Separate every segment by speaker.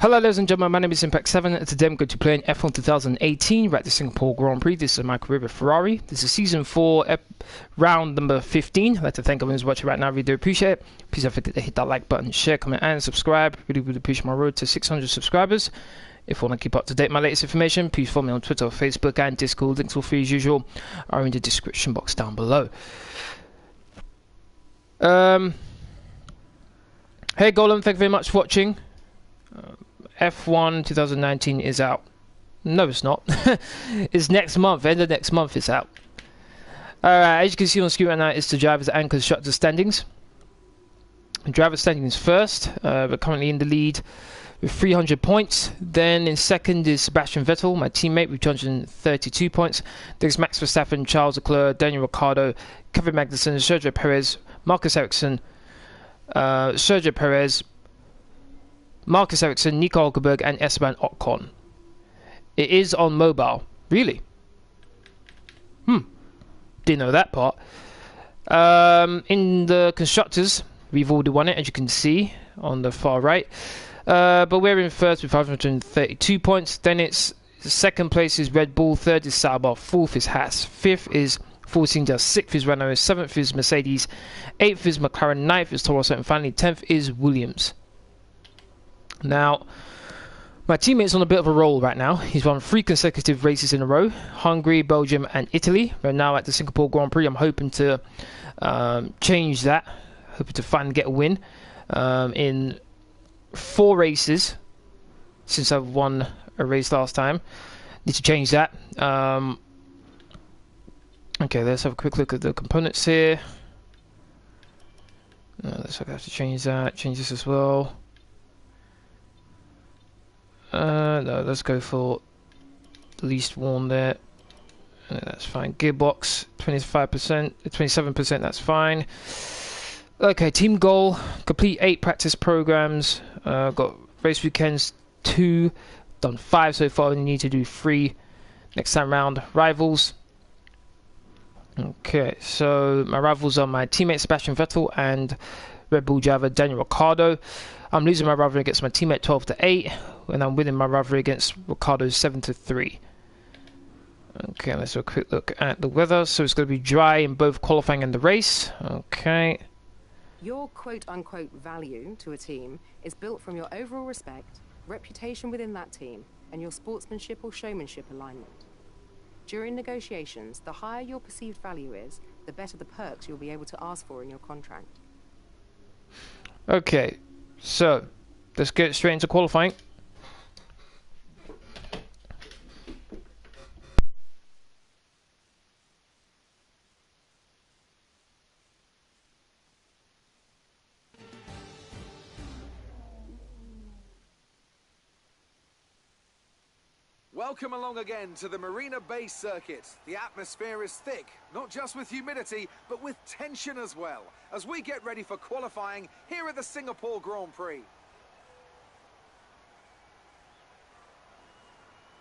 Speaker 1: Hello ladies and gentlemen, my name is Impact7 and today I'm going to play in F1 2018 right at the Singapore Grand Prix. This is my Scuderia Ferrari. This is season 4, round number 15. I'd like to thank everyone who's watching right now. I really do appreciate it. Please don't forget to hit that like button, share, comment and subscribe. Really appreciate my road to 600 subscribers. If you want to keep up to date with my latest information, please follow me on Twitter, Facebook and Discord. Links all free as usual are in the description box down below. Hey Golem, thank you very much for watching. F1 2019 is out. No, it's not. It's next month. End of next month it's out. Alright, as you can see on the screen right now, it's the drivers and constructors standings. The driver standings first. We're currently in the lead with 300 points. Then in second is Sebastian Vettel, my teammate, with 232 points. There's Max Verstappen, Charles Leclerc, Daniel Ricciardo, Kevin Magnussen, Sergio Perez, Marcus Ericsson, Sergio Perez, Marcus Ericsson, Nico Hulkenberg and Esteban Ocon. It is on mobile. Really? Didn't know that part. In the constructors, we've already won it, as you can see on the far right. But we're in first with 532 points. Then it's second place is Red Bull, third is Sauber, fourth is Haas, fifth is Force India, sixth is Renault, seventh is Mercedes, eighth is McLaren, ninth is Toro Rosso, and finally 10th is Williams. Now, my teammate's on a bit of a roll right now. He's won 3 consecutive races in a row. Hungary, Belgium and Italy. We're now at the Singapore Grand Prix. I'm hoping to change that. Hoping to finally get a win in 4 races since I've won a race last time. Need to change that. Okay, let's have a quick look at the components here. Let's have to change that. Change this as well. No, let's go for the least worn there. That's fine. Gearbox, 25%, 27%, that's fine. Okay, team goal, complete 8 practice programs. Got race weekends 2, done 5 so far, we need to do 3 next time round. Rivals. Okay, so my rivals are my teammate Sebastian Vettel and Red Bull driver Daniel Ricciardo. I'm losing my rivalry against my teammate 12-8, and I'm winning my rivalry against Ricciardo 7-3. Okay, let's have a quick look at the weather. So it's going to be dry in both qualifying and the race. Okay.
Speaker 2: Your quote-unquote value to a team is built from your overall respect, reputation within that team, and your sportsmanship or showmanship alignment. During negotiations, the higher your perceived value is, the better the perks you'll be able to ask for in your contract.
Speaker 1: Okay. So, let's get straight into qualifying.
Speaker 3: Welcome along again to the Marina Bay Circuit. The atmosphere is thick, not just with humidity, but with tension as well, as we get ready for qualifying here at the Singapore Grand Prix.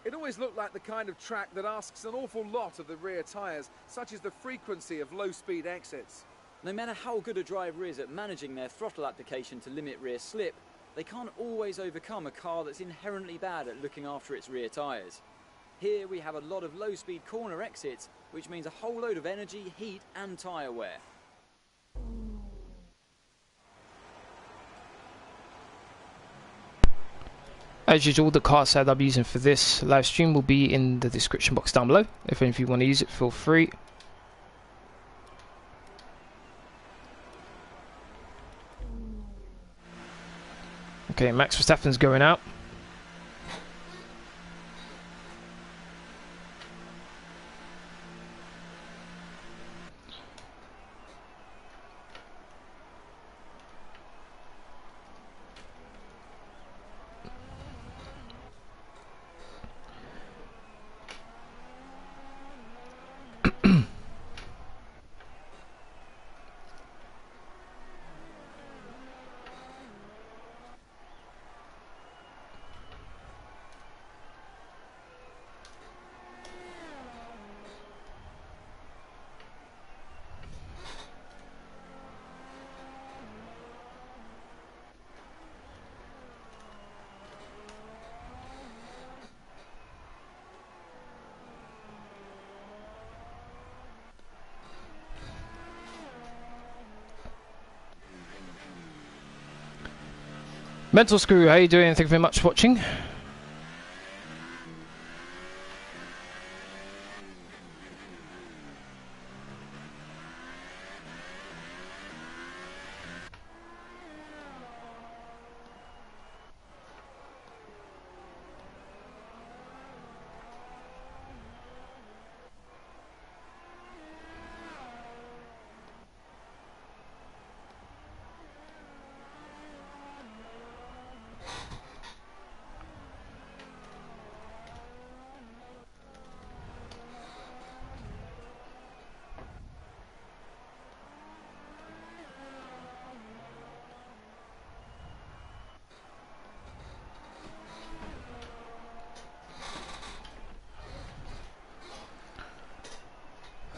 Speaker 3: It always looked like the kind of track that asks an awful lot of the rear tyres, such as the frequency of low-speed exits.
Speaker 4: No matter how good a driver is at managing their throttle application to limit rear slip, they can't always overcome a car that's inherently bad at looking after its rear tyres. Here we have a lot of low-speed corner exits, which means a whole load of energy, heat and tyre wear.
Speaker 1: As usual, the car set I'm using for this live stream will be in the description box down below. If any of you want to use it, feel free. Okay, Max Verstappen's going out. Mental Screw, how you doing? Thank you very much for watching.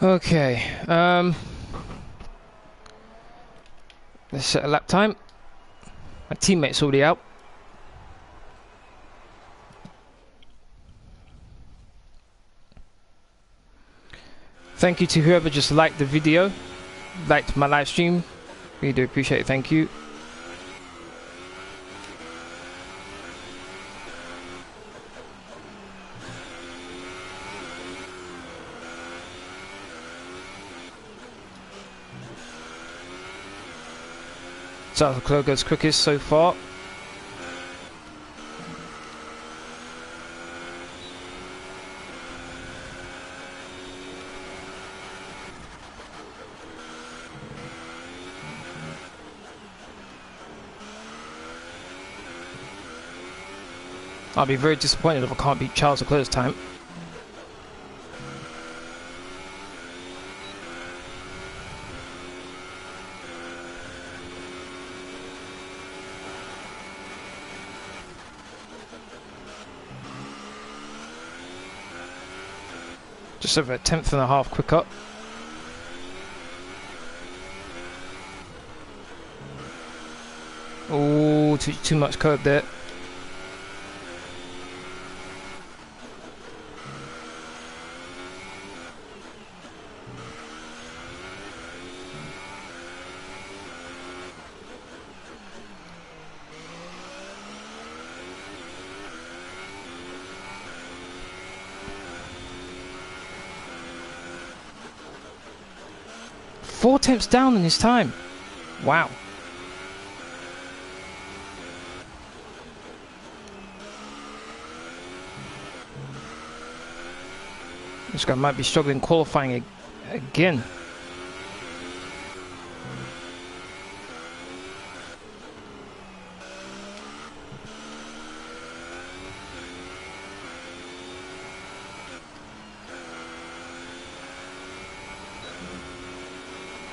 Speaker 1: Okay, let's set a lap time. My teammate's already out. Thank you to whoever just liked the video, liked my live stream. Really do appreciate it, thank you. Charles Leclerc goes quickest so far. I'll be very disappointed if I can't beat Charles Leclerc's time. Just over a tenth and a half quicker. Oh, too much curb there. Four tenths down in his time. Wow. This guy might be struggling qualifying again.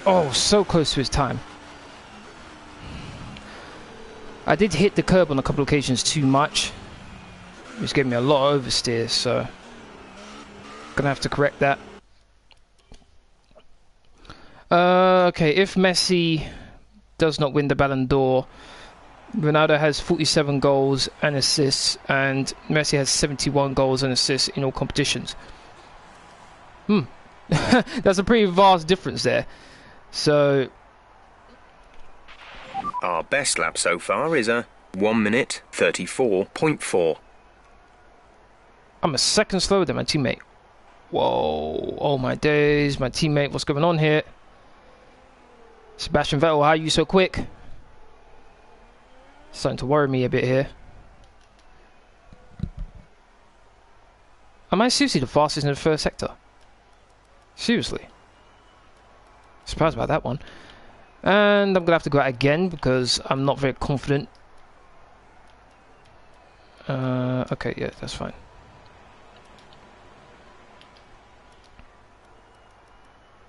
Speaker 1: Oh, so close to his time. I did hit the curb on a couple of occasions too much, which gave me a lot of oversteer, so gonna have to correct that. Okay, if Messi does not win the Ballon d'Or, Ronaldo has 47 goals and assists, and Messi has 71 goals and assists in all competitions. That's a pretty vast difference there. So
Speaker 5: our best lap so far is a 1 minute 34.4.
Speaker 1: I'm a second slower than my teammate. Whoa, oh my days, my teammate, what's going on here? Sebastian Vettel, how are you so quick? Starting to worry me a bit here. Am I seriously the fastest in the first sector? Seriously? Surprised about that one. And I'm gonna have to go out again because I'm not very confident. Okay, yeah, that's fine.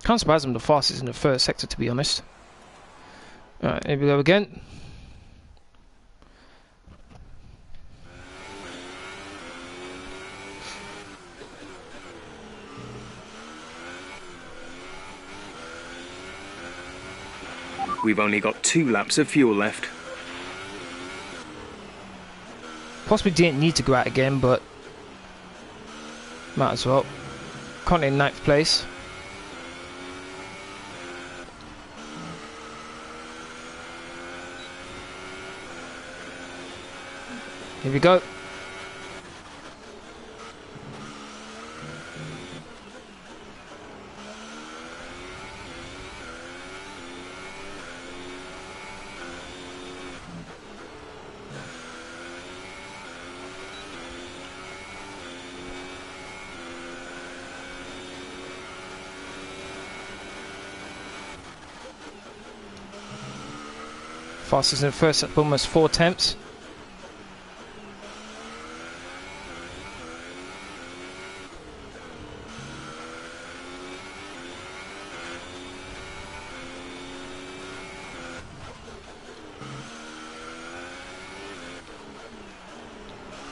Speaker 1: Can't surprise I'm the fastest in the first sector, to be honest. Alright, here we go again.
Speaker 5: We've only got 2 laps of fuel left.
Speaker 1: Possibly didn't need to go out again, but might as well. Currently in 9th place. Here we go. Fastest in the first, almost 4 attempts.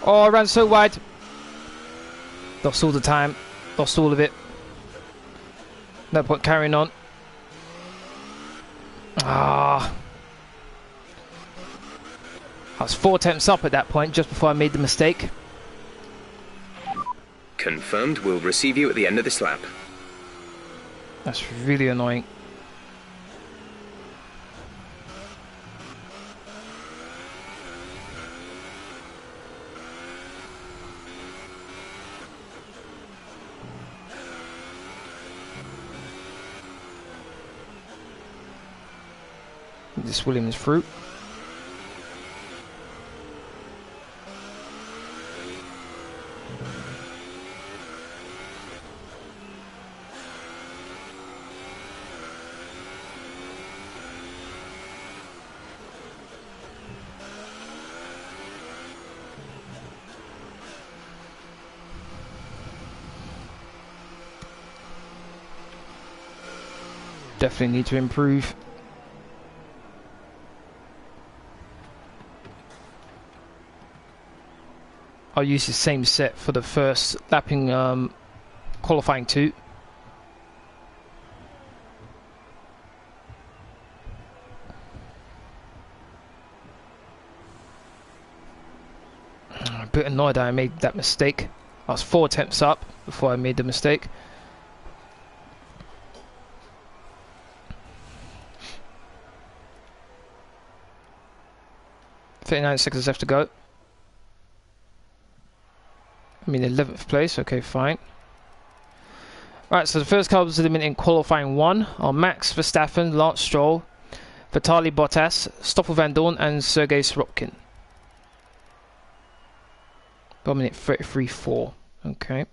Speaker 1: Oh, I ran so wide. Lost all the time. Lost all of it. No point carrying on. Ah. I was 4 attempts up at that point, just before I made the mistake.
Speaker 5: Confirmed. We'll receive you at the end of this lap.
Speaker 1: That's really annoying. This Williams fruit. Definitely need to improve. I'll use the same set for the first lapping qualifying 2. I'm a bit annoyed that I made that mistake. I was 4 attempts up before I made the mistake. "39 seconds left to go." I mean 11th place, okay, fine. Right, so the first car was eliminated in qualifying 1 are Max Verstappen, Lance Stroll, Vitaly Bottas, Stoffel Van Dorn and Sergei Sorokin. 1 minute 33.4, okay.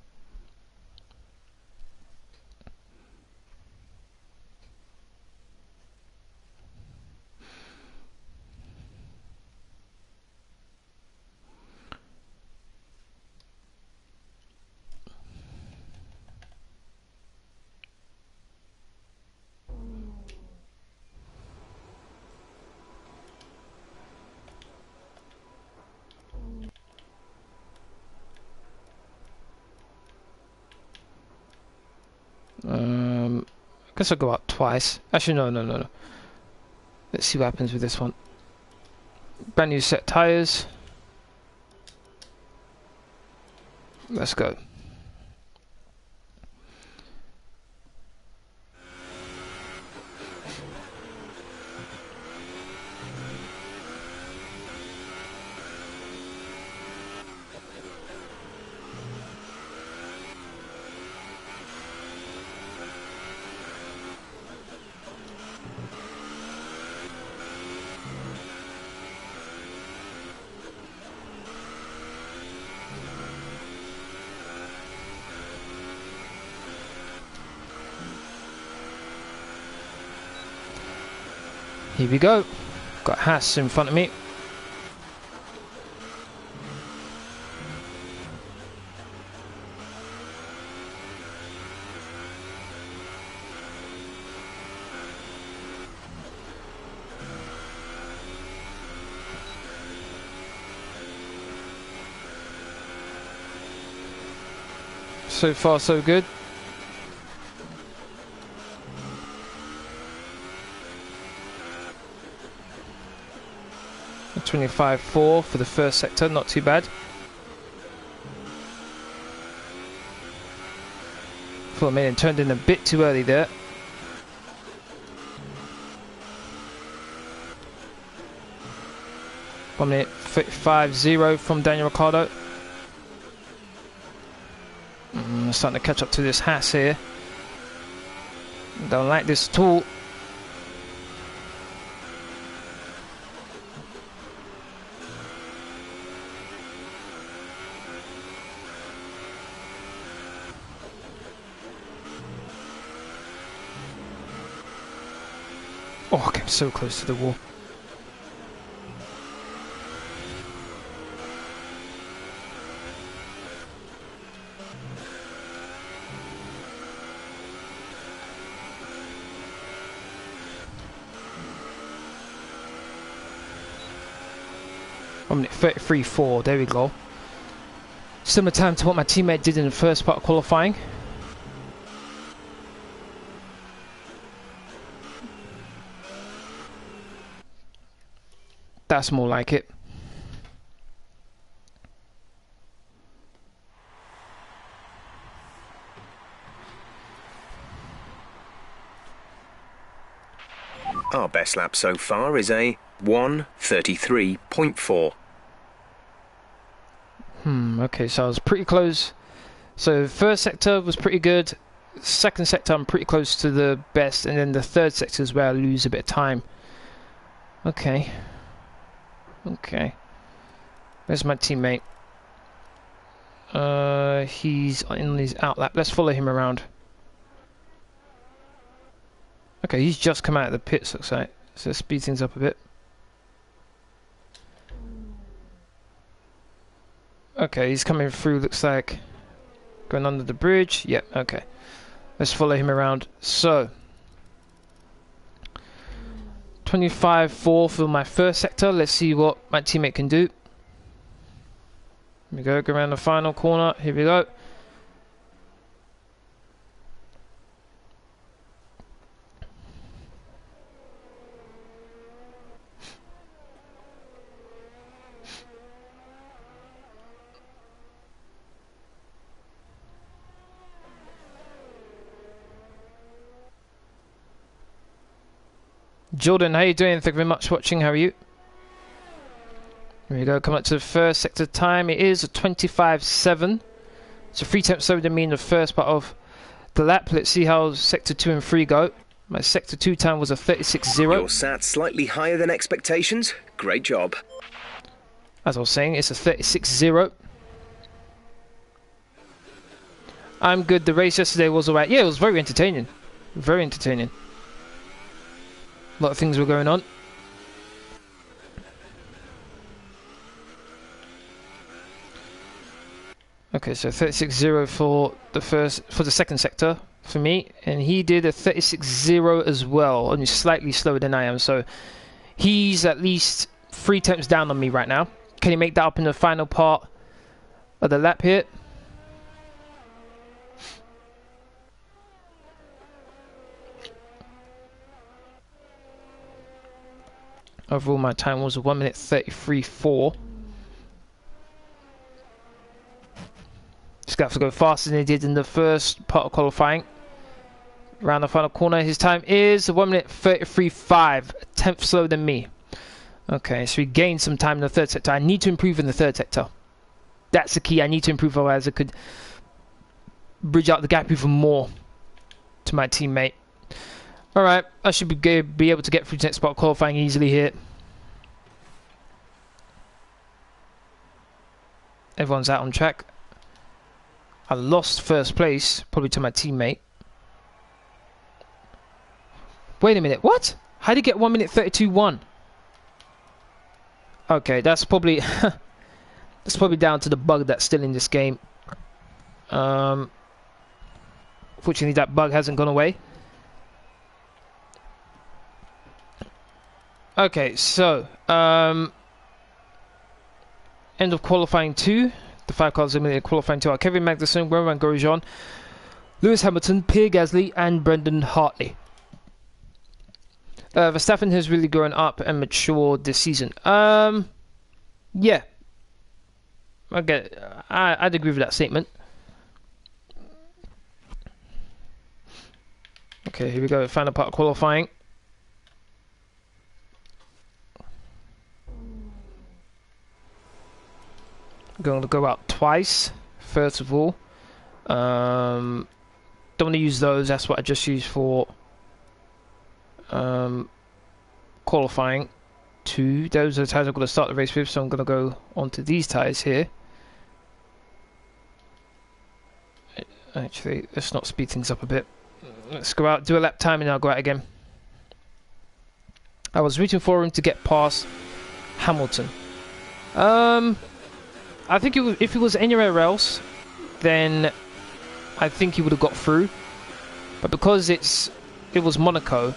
Speaker 1: I guess I'll go out twice. Actually, no. Let's see what happens with this one. Brand new set tyres. Let's go. Here we go. Got Haas in front of me. So far, so good. A 25.4 for the first sector, not too bad. For a minute, turned in a bit too early there. One minute 35.0 from Daniel Ricciardo. Starting to catch up to this Haas here. Don't like this at all. Oh, I came so close to the wall. I'm at 33.4, there we go. Similar time to what my teammate did in the first part of qualifying. That's more like it.
Speaker 5: Our best lap so far is a 1:33.4.
Speaker 1: Okay, so I was pretty close. So first sector was pretty good. Second sector I'm pretty close to the best, and then the third sector is where I lose a bit of time. Okay. Okay. Where's my teammate? He's in his outlap. Let's follow him around. Okay, he's just come out of the pits, looks like. So let's speed things up a bit. Okay, he's coming through, looks like. Going under the bridge. Yep, okay. Let's follow him around. So 25.4 for my first sector. Let's see what my teammate can do. Here we go around the final corner. Here we go. Jordan, how you doing? Thank you very much for watching. How are you? Here we go. Coming up to the first sector time. It is a 25.7. So 3 tenths slower than me in the first part of the lap. Let's see how sector 2 and 3 go. My sector 2 time was a 36.0.
Speaker 5: You're sat slightly higher than expectations. Great job.
Speaker 1: As I was saying, it's a 36.0. I'm good. The race yesterday was alright. Yeah, it was very entertaining. Very entertaining. A lot of things were going on. Okay, so 36.0 for the second sector for me, and he did a 36.0 as well, only slightly slower than I am. So he's at least 3 tenths down on me right now. Can he make that up in the final part of the lap here? Overall, my time was 1:33.4. Just gonna have to go faster than he did in the first part of qualifying. Around the final corner, his time is 1:33.5, a tenth slower than me. Okay, so he gained some time in the third sector. I need to improve in the third sector. That's the key. I need to improve, otherwise I could bridge out the gap even more to my teammate. Alright, I should be able to get through to the next part of qualifying easily here. Everyone's out on track. I lost first place, probably to my teammate. Wait a minute, what? How did he get 1:32.1? Okay, that's probably that's probably down to the bug that's still in this game. Fortunately, that bug hasn't gone away. Okay, so end of qualifying 2. The 5 cars eliminated qualifying 2 are Kevin Magnussen, Romain Grosjean, Lewis Hamilton, Pierre Gasly, and Brendan Hartley. Verstappen has really grown up and matured this season. Yeah. Okay, I'd agree with that statement. Okay, here we go. Final part of qualifying. going to go out twice, first of all. Don't want to use those, that's what I just used for qualifying. Those are the tyres I'm going to start the race with, so I'm going to go onto these tyres here. Actually, let's not speed things up a bit. Let's go out, do a lap time, and I'll go out again. I was rooting for him to get past Hamilton. I think if it was anywhere else, then I think he would have got through. But because it was Monaco,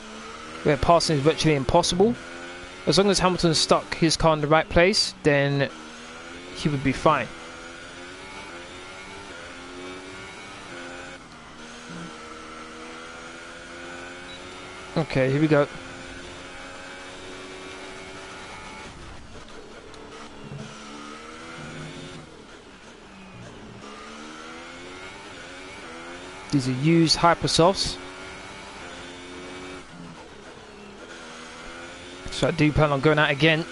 Speaker 1: where passing is virtually impossible, as long as Hamilton stuck his car in the right place, then he would be fine. Okay, here we go. These are used Hypersofts. So I do plan on going out again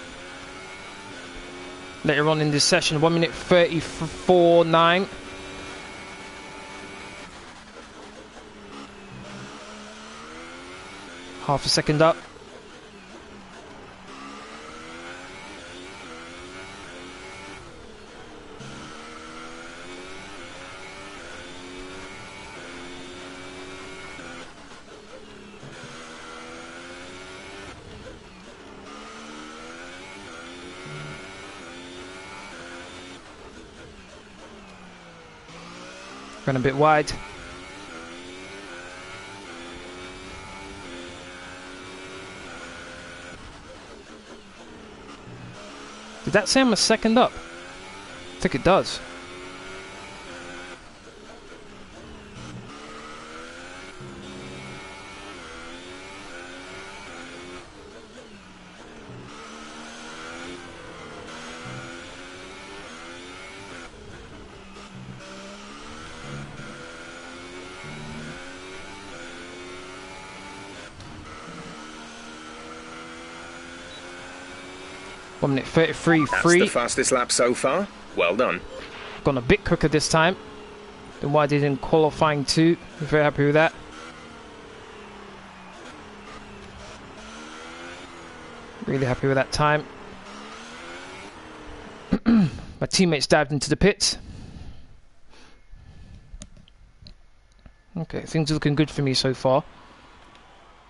Speaker 1: later on in this session. 1 minute 34.9. Half a second up. Ran a bit wide. Did that say I'm a second up? I think it does. One minute 33.3.
Speaker 5: That's the fastest lap so far. Well done.
Speaker 1: Gone a bit quicker this time than what I did in qualifying 2. Very happy with that. Really happy with that time. My teammates dived into the pits. Okay, things are looking good for me so far.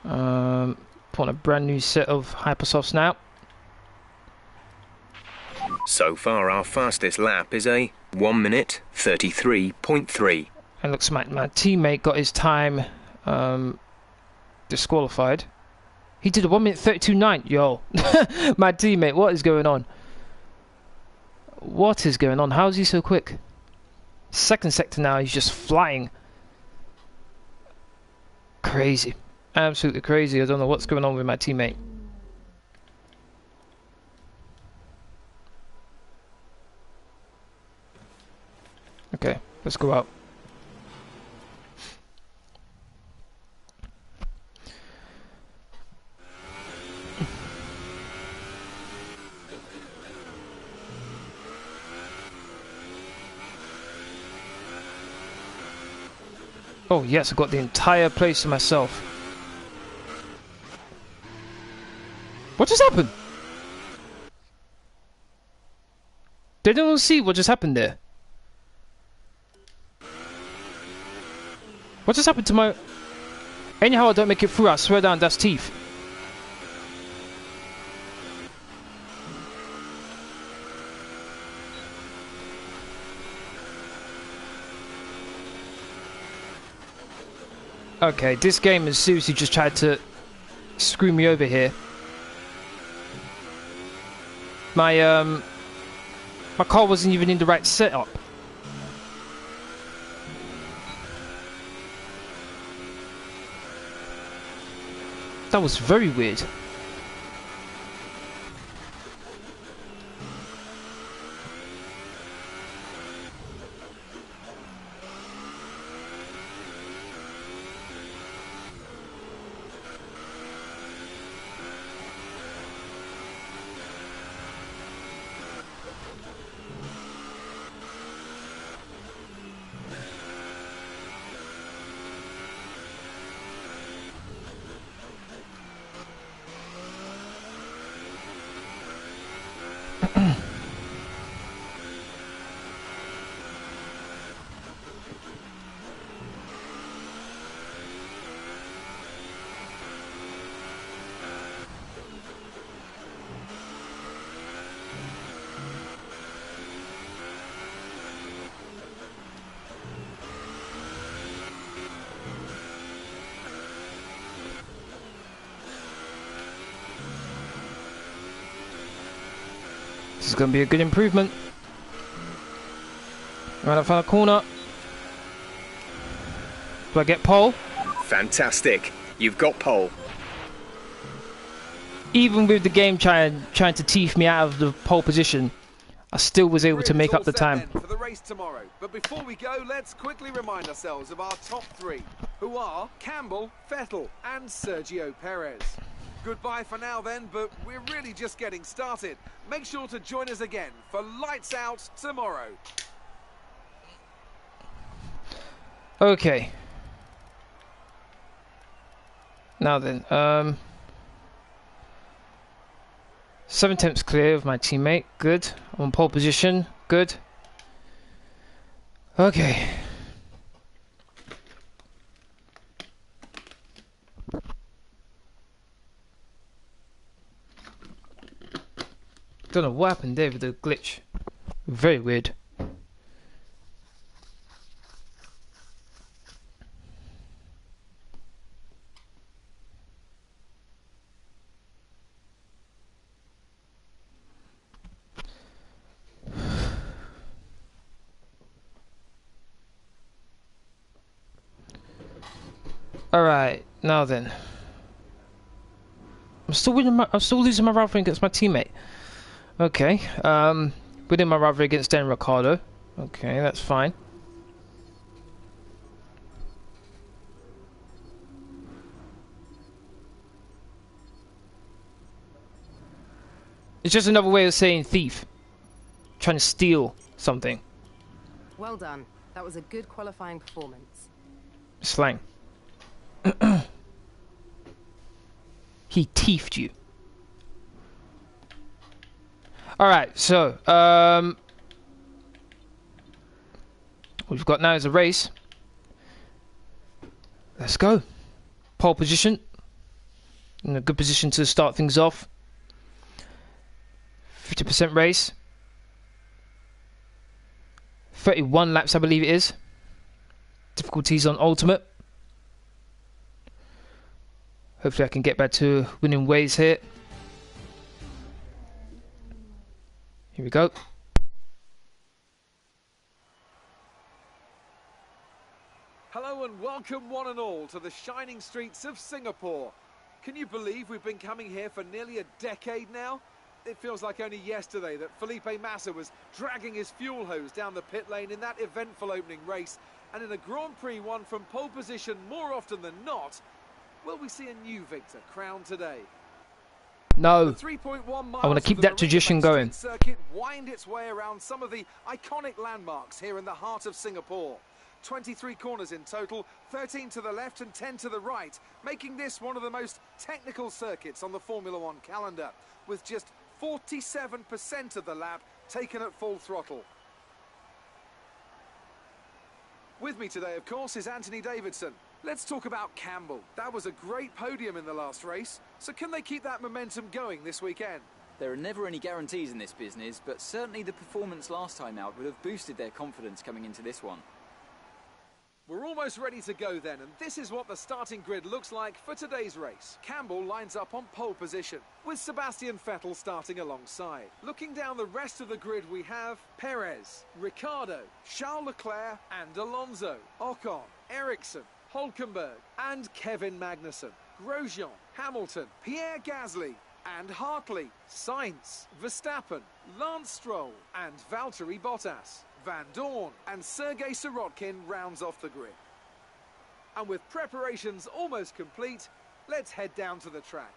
Speaker 1: Put on a brand new set of Hypersofts now.
Speaker 5: So far, our fastest lap is a 1 minute 33.3.
Speaker 1: And looks like my teammate got his time disqualified. He did a 1 minute 32.9. Yo, my teammate, what is going on? What is going on? How is he so quick? Second sector now, he's just flying. Crazy. Absolutely crazy. I don't know what's going on with my teammate. Okay, let's go out. Oh yes, I've got the entire place to myself. What just happened? They don't see what just happened there. What just happened to my... Anyhow I don't make it through, I swear down, that's teeth. Okay, this game has seriously just tried to screw me over here. My car wasn't even in the right setup. That was very weird. This is going to be a good improvement. Right, I found a corner. Do I get pole?
Speaker 5: Fantastic. You've got pole.
Speaker 1: Even with the game trying to teeth me out of the pole position, I still was able to make up the time.
Speaker 3: For the race tomorrow. But before we go, let's quickly remind ourselves of our top three, who are Campbell, Vettel and Sergio Perez. Goodbye for now then, but we're really just getting started. Make sure to join us again for Lights Out tomorrow.
Speaker 1: Okay. Now then, 7 attempts clear of my teammate. Good. I'm on pole position. Good. Okay. Don't know what happened there with the glitch. Very weird. Alright, now then. I'm still losing my rivalry against my teammate. Okay, winning my rivalry against Dan Ricciardo. Okay, that's fine. It's just another way of saying thief. Trying to steal something.
Speaker 2: Well done. That was a good qualifying performance.
Speaker 1: Slang. He thiefed you. Alright, so what we've got now is a race. Let's go. Pole position. In a good position to start things off. 50% race. 31 laps, I believe it is. Difficulties on ultimate. Hopefully I can get back to winning ways here. Here we go.
Speaker 3: Hello and welcome one and all to the shining streets of Singapore. Can you believe we've been coming here for nearly a decade now? It feels like only yesterday that Felipe Massa was dragging his fuel hose down the pit lane in that eventful opening race, and in a Grand Prix won from pole position more often than not. Will we see a new victor crowned today?
Speaker 1: No.
Speaker 3: 3.1 miles
Speaker 1: I want to keep that tradition going.
Speaker 3: Circuit wind its way around some of the iconic landmarks here in the heart of Singapore. 23 corners in total, 13 to the left and 10 to the right, making this one of the most technical circuits on the Formula One calendar, with just 47% of the lap taken at full throttle. With me today, of course, is Anthony Davidson. Let's talk about Campbell. That was a great podium in the last race. So can they keep that momentum going this weekend?
Speaker 4: There are never any guarantees in this business, but certainly the performance last time out would have boosted their confidence coming into this one.
Speaker 3: We're almost ready to go then, and this is what the starting grid looks like for today's race. Campbell lines up on pole position, with Sebastian Vettel starting alongside. Looking down the rest of the grid, we have Perez, Ricciardo, Charles Leclerc and Alonso, Ocon, Ericsson, Hülkenberg and Kevin Magnussen, Grosjean, Hamilton, Pierre Gasly and Hartley, Sainz, Verstappen, Lance Stroll and Valtteri Bottas. Van Dorn and Sergei Sirotkin rounds off the grid. And with preparations almost complete, let's head down to the track.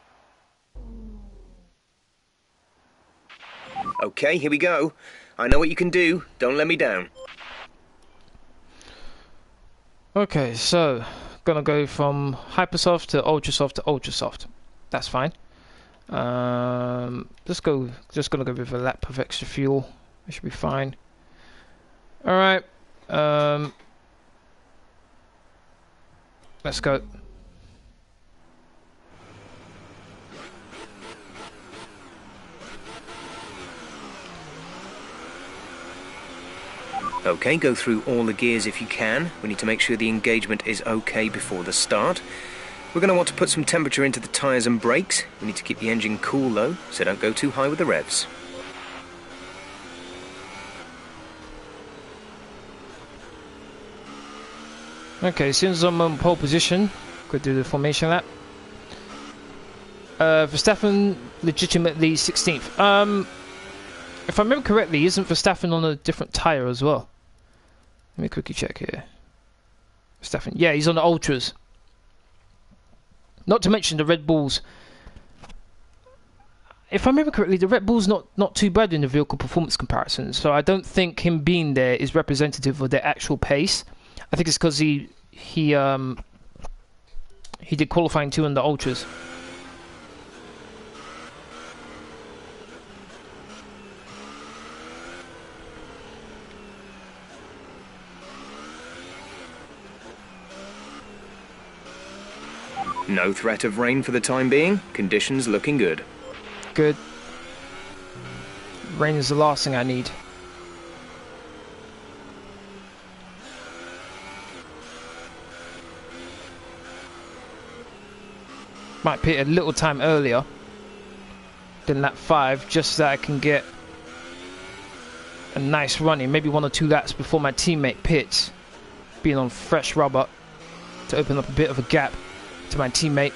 Speaker 5: Okay, here we go. I know what you can do. Don't let me down.
Speaker 1: Okay, so gonna go from hypersoft to ultra soft. That's fine. Just gonna go with a lap of extra fuel. It should be fine. All right. Let's go.
Speaker 5: Okay, go through all the gears if you can. We need to make sure the engagement is okay before the start. We're going to want to put some temperature into the tyres and brakes. We need to keep the engine cool though, so don't go too high with the revs.
Speaker 1: Okay, as soon as I'm on pole position, go do the formation lap. Verstappen legitimately 16th. If I remember correctly, isn't Verstappen on a different tyre as well? Let me quickly check here. Verstappen, yeah, he's on the Ultras. Not to mention the Red Bulls. If I remember correctly, the Red Bull's not too bad in the vehicle performance comparison, so I don't think him being there is representative of their actual pace. I think it's because he did qualifying 2 in the Ultras.
Speaker 5: No threat of rain for the time being. Conditions looking good.
Speaker 1: Good. Rain is the last thing I need. Might pit a little time earlier than lap 5, just so that I can get a nice run in, maybe 1 or 2 laps before my teammate pits, being on fresh rubber to open up a bit of a gap to my teammate.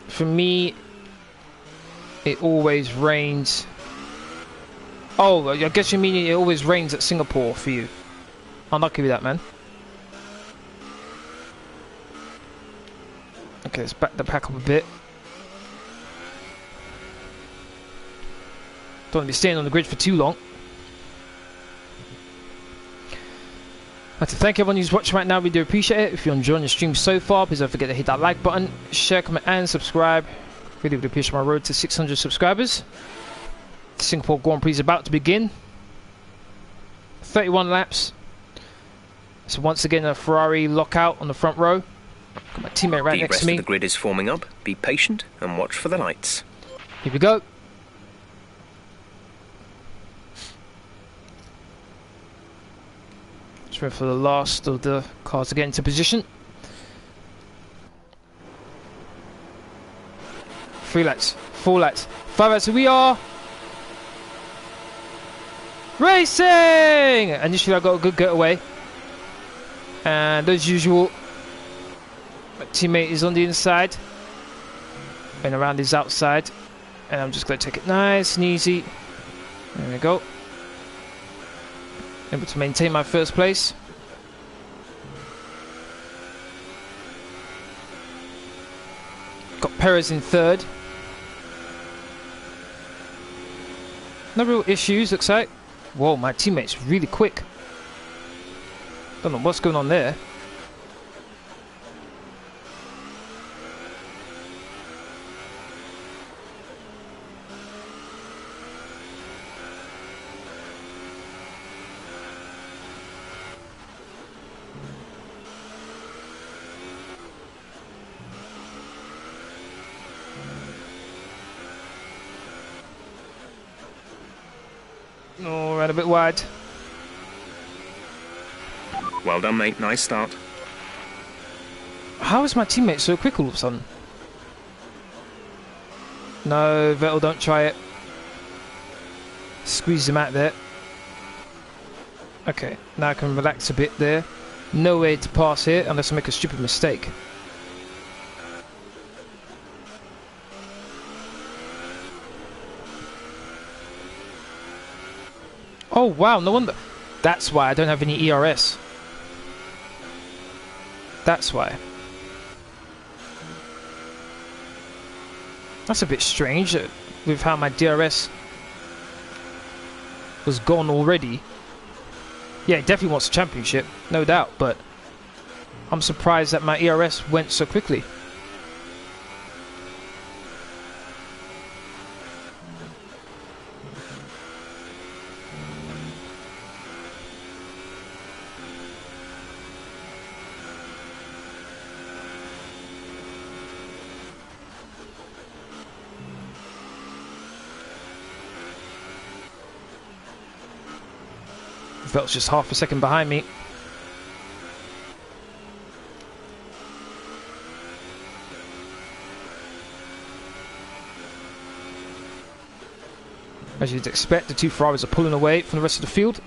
Speaker 1: For me, it always rains. Oh, I guess you mean it always rains at Singapore for you. Unlucky with that, man. Okay, let's back the pack up a bit. Don't want to be staying on the grid for too long. I'd like to thank everyone who's watching right now. We do appreciate it. If you're enjoying the stream so far, please don't forget to hit that like button, share, comment, and subscribe. Really would appreciate my road to 600 subscribers. The Singapore Grand Prix is about to begin. 31 laps. So once again, a Ferrari lockout on the front row. Got my teammate right next to me.
Speaker 5: The rest of the grid is forming up. Be patient and watch for the lights.
Speaker 1: Here we go. Just wait for the last of the cars to get into position. 3 laps, 4 laps, 5 laps, we are racing! Initially I got a good getaway, and as usual my teammate is on the inside and around his outside, and I'm just going to take it nice and easy. There we go. Able to maintain my first place. Got Perez in 3rd. No real issues, looks like. Whoa, my teammate's really quick. Don't know what's going on there. Oh, ran a bit wide.
Speaker 5: Well done, mate. Nice start.
Speaker 1: How is my teammate so quick all of a sudden? No, Vettel, don't try it. Squeeze him out there. Okay, now I can relax a bit there. No way to pass here unless I make a stupid mistake. Oh wow, no wonder. That's why I don't have any ERS. That's why. That's a bit strange with how my DRS was gone already. Yeah, he definitely wants a championship, no doubt, but I'm surprised that my ERS went so quickly. Vettel's just half a second behind me. As you'd expect, the two Ferraris are pulling away from the rest of the field.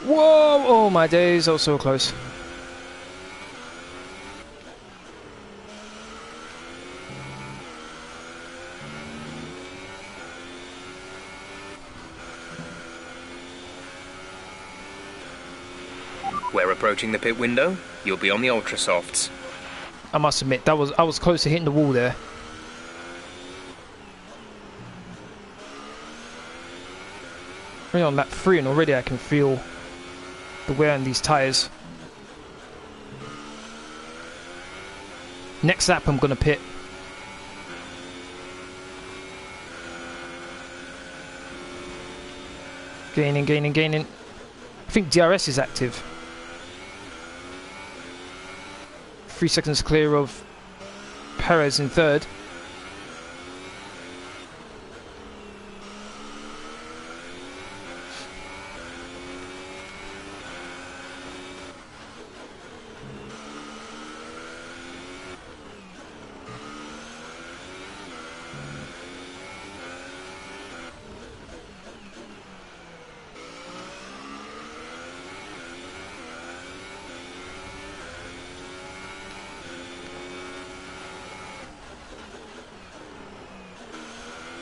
Speaker 1: Whoa! Oh my days, oh so close.
Speaker 5: We're approaching the pit window. You'll be on the ultra softs.
Speaker 1: I must admit, I was close to hitting the wall there. We're on lap 3 and already I can feel the wear on these tyres. Next lap I'm going to pit. Gaining, gaining, gaining. I think DRS is active. 3 seconds clear of Perez in third.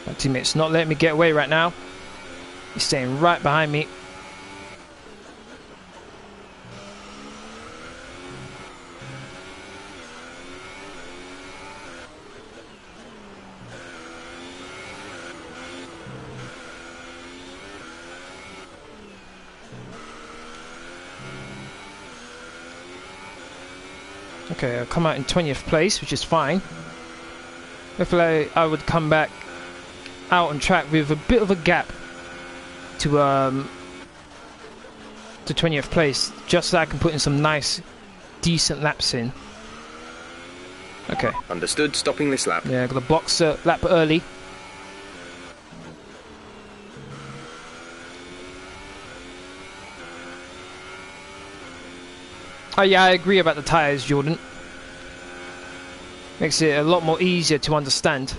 Speaker 1: My teammate's not letting me get away right now. He's staying right behind me. Okay, I'll come out in 20th place, which is fine. Hopefully I would come back out on track with a bit of a gap to 20th place, just so I can put in some nice, decent laps in. Okay.
Speaker 5: Understood. Stopping this lap.
Speaker 1: Yeah, got to box lap early. Oh yeah, I agree about the tyres, Jordan. Makes it a lot more easier to understand.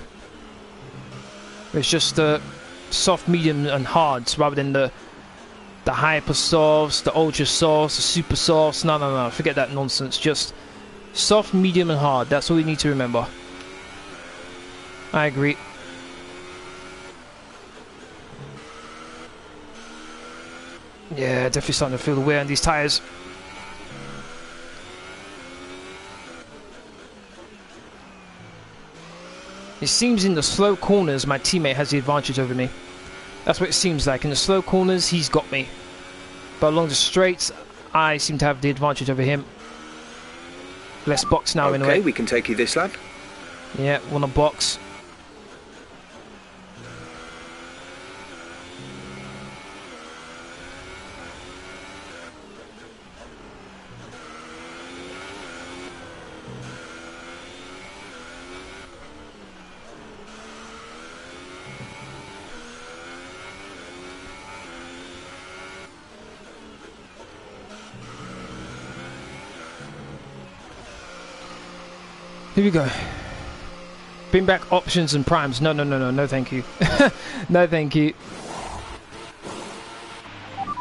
Speaker 1: It's just the soft, medium and hards rather than the hyper softs, the ultra softs, the super softs. No, forget that nonsense. Just soft, medium and hard. That's all you need to remember. I agree. Yeah, definitely starting to feel the wear on these tyres. It seems in the slow corners my teammate has the advantage over me. That's what it seems like. In the slow corners he's got me. But along the straights I seem to have the advantage over him. Less box now anyway.
Speaker 5: Okay, we can take you this lap.
Speaker 1: Yeah, want a box. Here we go. Bring back options and primes. No, thank you. No, thank you.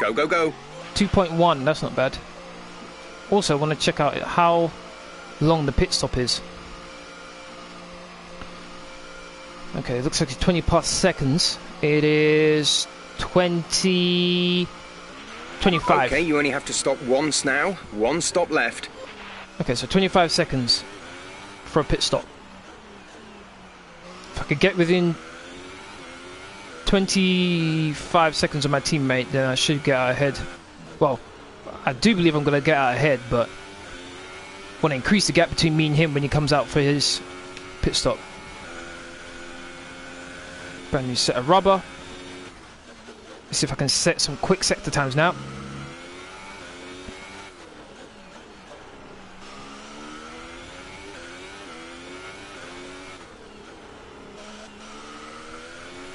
Speaker 5: Go, go, go.
Speaker 1: 2.1, that's not bad. Also, I want to check out how long the pit stop is. Okay, it looks like it's 20 plus seconds. It is 25.
Speaker 5: Okay, you only have to stop once now. One stop left.
Speaker 1: Okay, so 25 seconds for a pit stop. If I could get within 25 seconds on my teammate, then I should get out ahead. Well, I do believe I'm going to get out ahead, but I want to increase the gap between me and him when he comes out for his pit stop. Brand new set of rubber. Let's see if I can set some quick sector times now.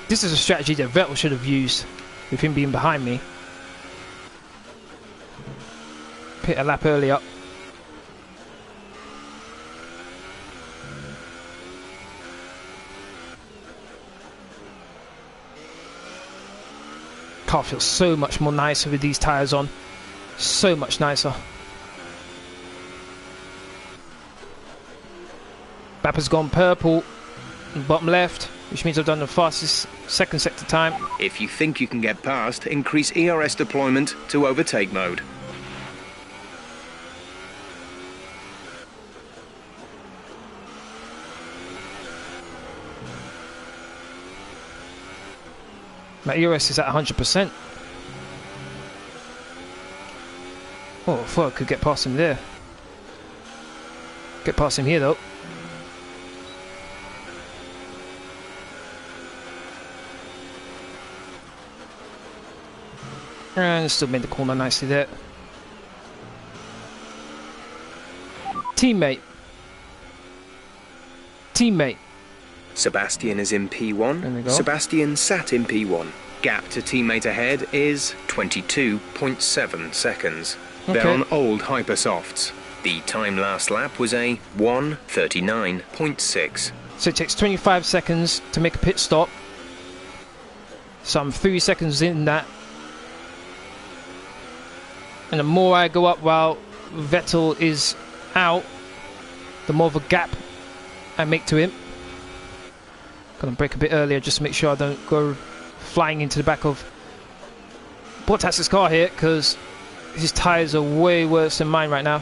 Speaker 1: This is a strategy that Vettel should have used with him being behind me. Pit a lap earlier. Car feels so much more nicer with these tyres on. So much nicer. Map has gone purple in the bottom left, which means I've done the fastest second sector time.
Speaker 5: If you think you can get past, increase ERS deployment to overtake mode.
Speaker 1: My ERS is at 100%. Oh, I thought I could get past him there. Get past him here though. And still made the corner nicely there. Teammate. Teammate.
Speaker 5: Sebastian is in
Speaker 1: There we
Speaker 5: P1.
Speaker 1: go.
Speaker 5: Sebastian sat in P1. Gap to teammate ahead is 22.7 seconds.
Speaker 1: Okay.
Speaker 5: They're on old hypersofts. The time last lap was a 1:39.6.
Speaker 1: So it takes 25 seconds to make a pit stop. So I'm 3 seconds in that. And the more I go up while Vettel is out, the more of a gap I make to him. Gonna brake a bit earlier just to make sure I don't go flying into the back of Bottas's car here, because his tyres are way worse than mine right now.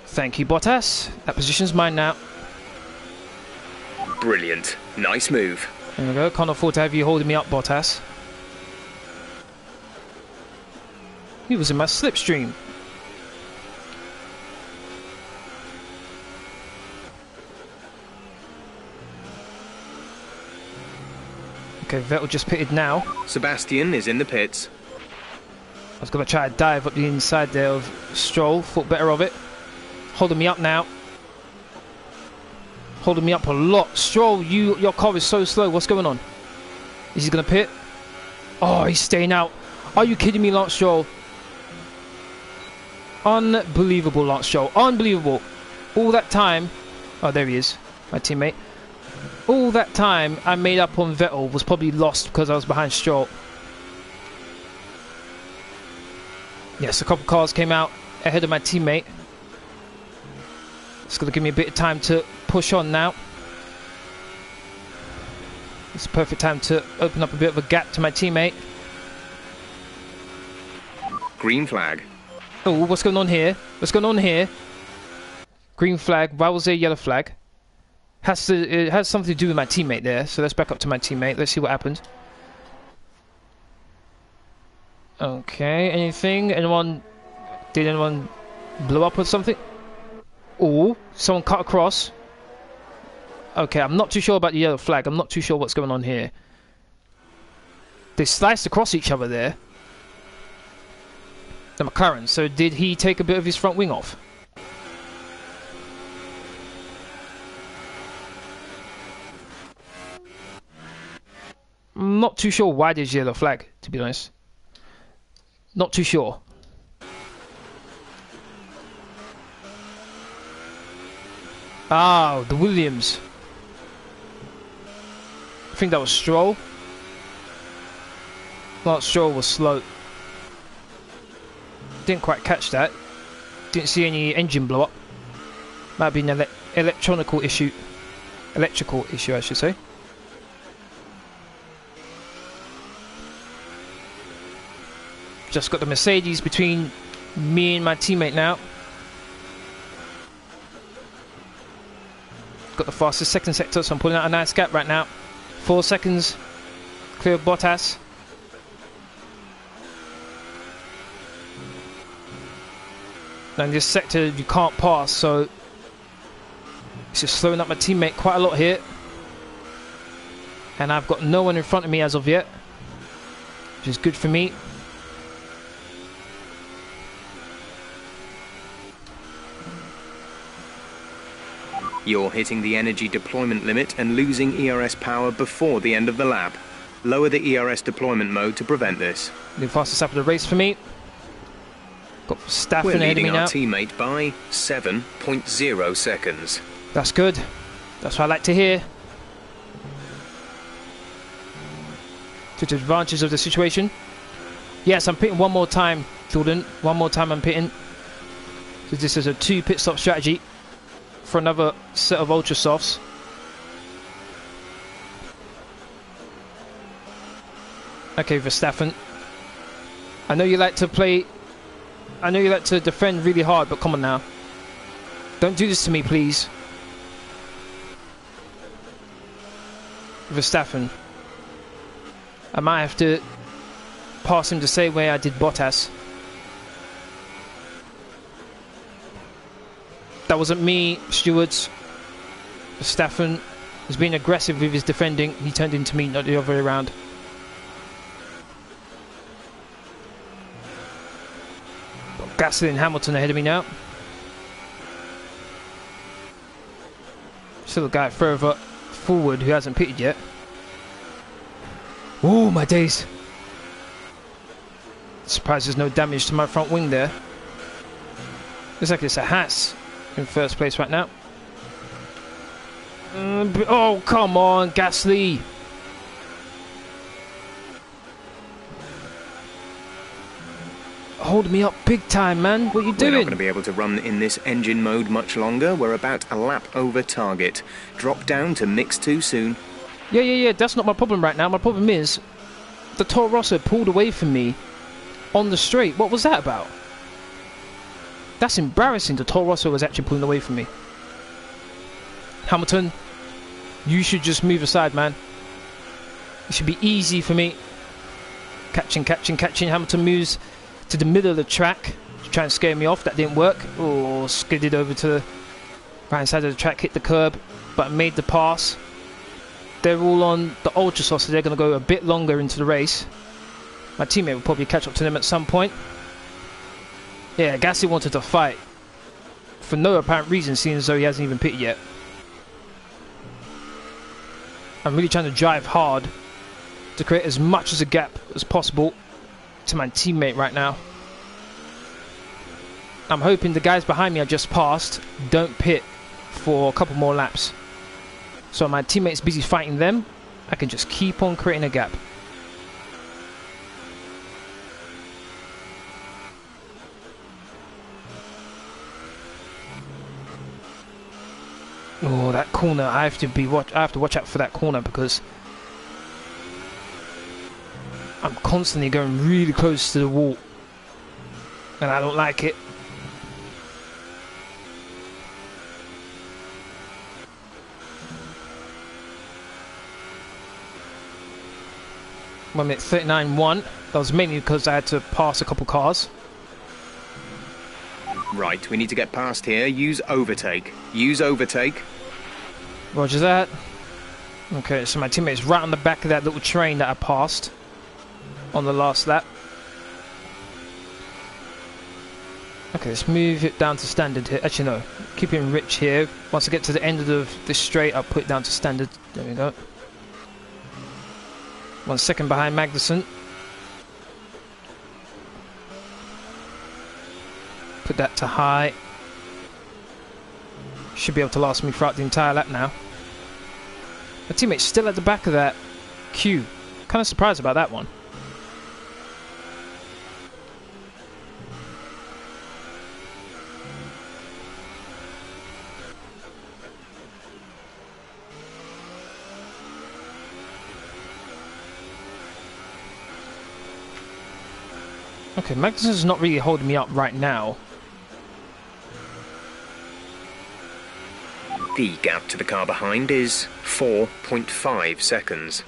Speaker 1: Thank you, Bottas. That position's mine now.
Speaker 5: Brilliant. Nice move.
Speaker 1: There we go. Can't afford to have you holding me up, Bottas. He was in my slipstream. Okay, Vettel just pitted now.
Speaker 5: Sebastian is in the pits.
Speaker 1: I was going to try to dive up the inside there of Stroll. Thought better of it. Holding me up now. Holding me up a lot. Stroll, your car is so slow. What's going on? Is he going to pit? Oh, he's staying out. Are you kidding me, Lance Stroll? Unbelievable, Lance Stroll. Unbelievable. All that time... Oh, there he is. My teammate. All that time I made up on Vettel was probably lost because I was behind Stroll. Yes, a couple cars came out ahead of my teammate. It's going to give me a bit of time to push on now. It's a perfect time to open up a bit of a gap to my teammate.
Speaker 5: Green flag.
Speaker 1: Oh, what's going on here? What's going on here? Green flag. Why was there a yellow flag? It has something to do with my teammate there. So let's back up to my teammate. Let's see what happened. Okay. Anything? Did anyone blow up or something? Oh, someone cut across. Okay, I'm not too sure about the yellow flag. I'm not too sure what's going on here. They sliced across each other there. The McLaren. So did he take a bit of his front wing off? I'm not too sure why there's yellow flag, to be honest. Not too sure. Ah, the Williams. I think that was Stroll. Lance Stroll was slow. Didn't quite catch that. Didn't see any engine blow up. Might be an electrical issue, I should say. Just got the Mercedes between me and my teammate now. Got the fastest second sector, so I'm pulling out a nice gap right now. 4 seconds Clear of Bottas. Now in this sector you can't pass, so it's just slowing up my teammate quite a lot here. And I've got no one in front of me as of yet, which is good for me.
Speaker 5: You're hitting the energy deployment limit and losing ERS power before the end of the lap. Lower the ERS deployment mode to prevent this.
Speaker 1: The fastest lap of the race for me. Got Verstappen
Speaker 5: We're
Speaker 1: ahead of me
Speaker 5: leading
Speaker 1: now.
Speaker 5: our teammate by 7.0 seconds.
Speaker 1: That's good. That's what I like to hear. Took advantage of the situation. Yes, I'm pitting one more time, Jordan. One more time I'm pitting. So this is a 2 pit stop strategy for another set of ultra softs. Okay, Verstappen. I know you like to play. I know you like to defend really hard, but come on now. Don't do this to me, please. Verstappen. I might have to pass him the same way I did Bottas. That wasn't me, stewards. Verstappen was being aggressive with his defending. He turned into me, not the other way around. Got Gasly and Hamilton ahead of me now. Still a guy further forward who hasn't pitted yet. Oh my days. Surprised there's no damage to my front wing there. Looks like it's a Haas in first place right now. Oh, come on, Gasly. Hold me up big time, man. What are you doing?
Speaker 5: We're not going to be able to run in this engine mode much longer. We're about a lap over target. Drop down to mix 2 soon.
Speaker 1: Yeah. That's not my problem right now. My problem is the Toro Rosso pulled away from me on the straight. What was that about? That's embarrassing. The Toro Rosso was actually pulling away from me. Hamilton, you should just move aside, man. It should be easy for me. Catching. Hamilton moves to the middle of the track to try and scare me off. That didn't work. Oh, skidded over to the right hand side of the track, hit the curb, but I made the pass. They're all on the ultra soft, so they're going to go a bit longer into the race. My teammate will probably catch up to them at some point. Yeah, Gasly wanted to fight for no apparent reason, seeing as though he hasn't even pitted yet. I'm really trying to drive hard to create as much as a gap as possible to my teammate right now. I'm hoping the guys behind me I just passed don't pit for a couple more laps. So my teammate's busy fighting them, I can just keep on creating a gap. Oh, that corner! I have to watch out for that corner because I'm constantly going really close to the wall, and I don't like it. One minute 39.1. That was mainly because I had to pass a couple cars.
Speaker 5: Right, we need to get past here. Use overtake. Use overtake.
Speaker 1: Roger that. Okay, so my teammate's right on the back of that little train that I passed on the last lap. Okay, let's move it down to standard here. Actually, no. Keep it rich here. Once I get to the end of this straight, I'll put it down to standard. There we go. 1 second behind Magnussen. Put that to high. Should be able to last me throughout the entire lap now. My teammate's still at the back of that queue. Kind of surprised about that one. Okay, Magnussen's not really holding me up right now.
Speaker 5: The gap to the car behind is 4.5 seconds.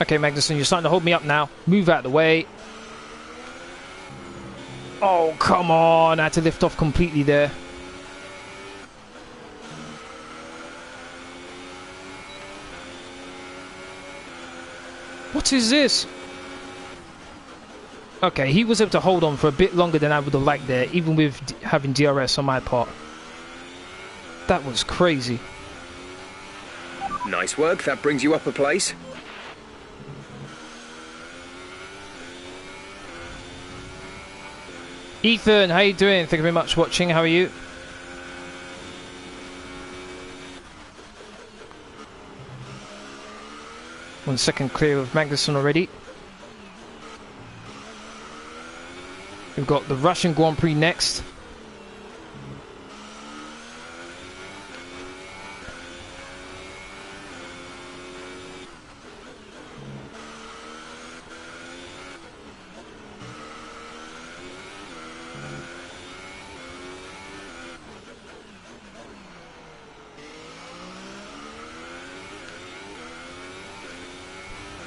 Speaker 1: Okay, Magnussen, you're starting to hold me up now. Move out of the way. Oh, come on. I had to lift off completely there. What is this? Okay, he was able to hold on for a bit longer than I would have liked there, even with having DRS on my part. That was crazy.
Speaker 5: Nice work, that brings you up a place.
Speaker 1: Ethan, how you doing? Thank you very much for watching. How are you? One second clear of Magnussen already. We've got the Russian Grand Prix next.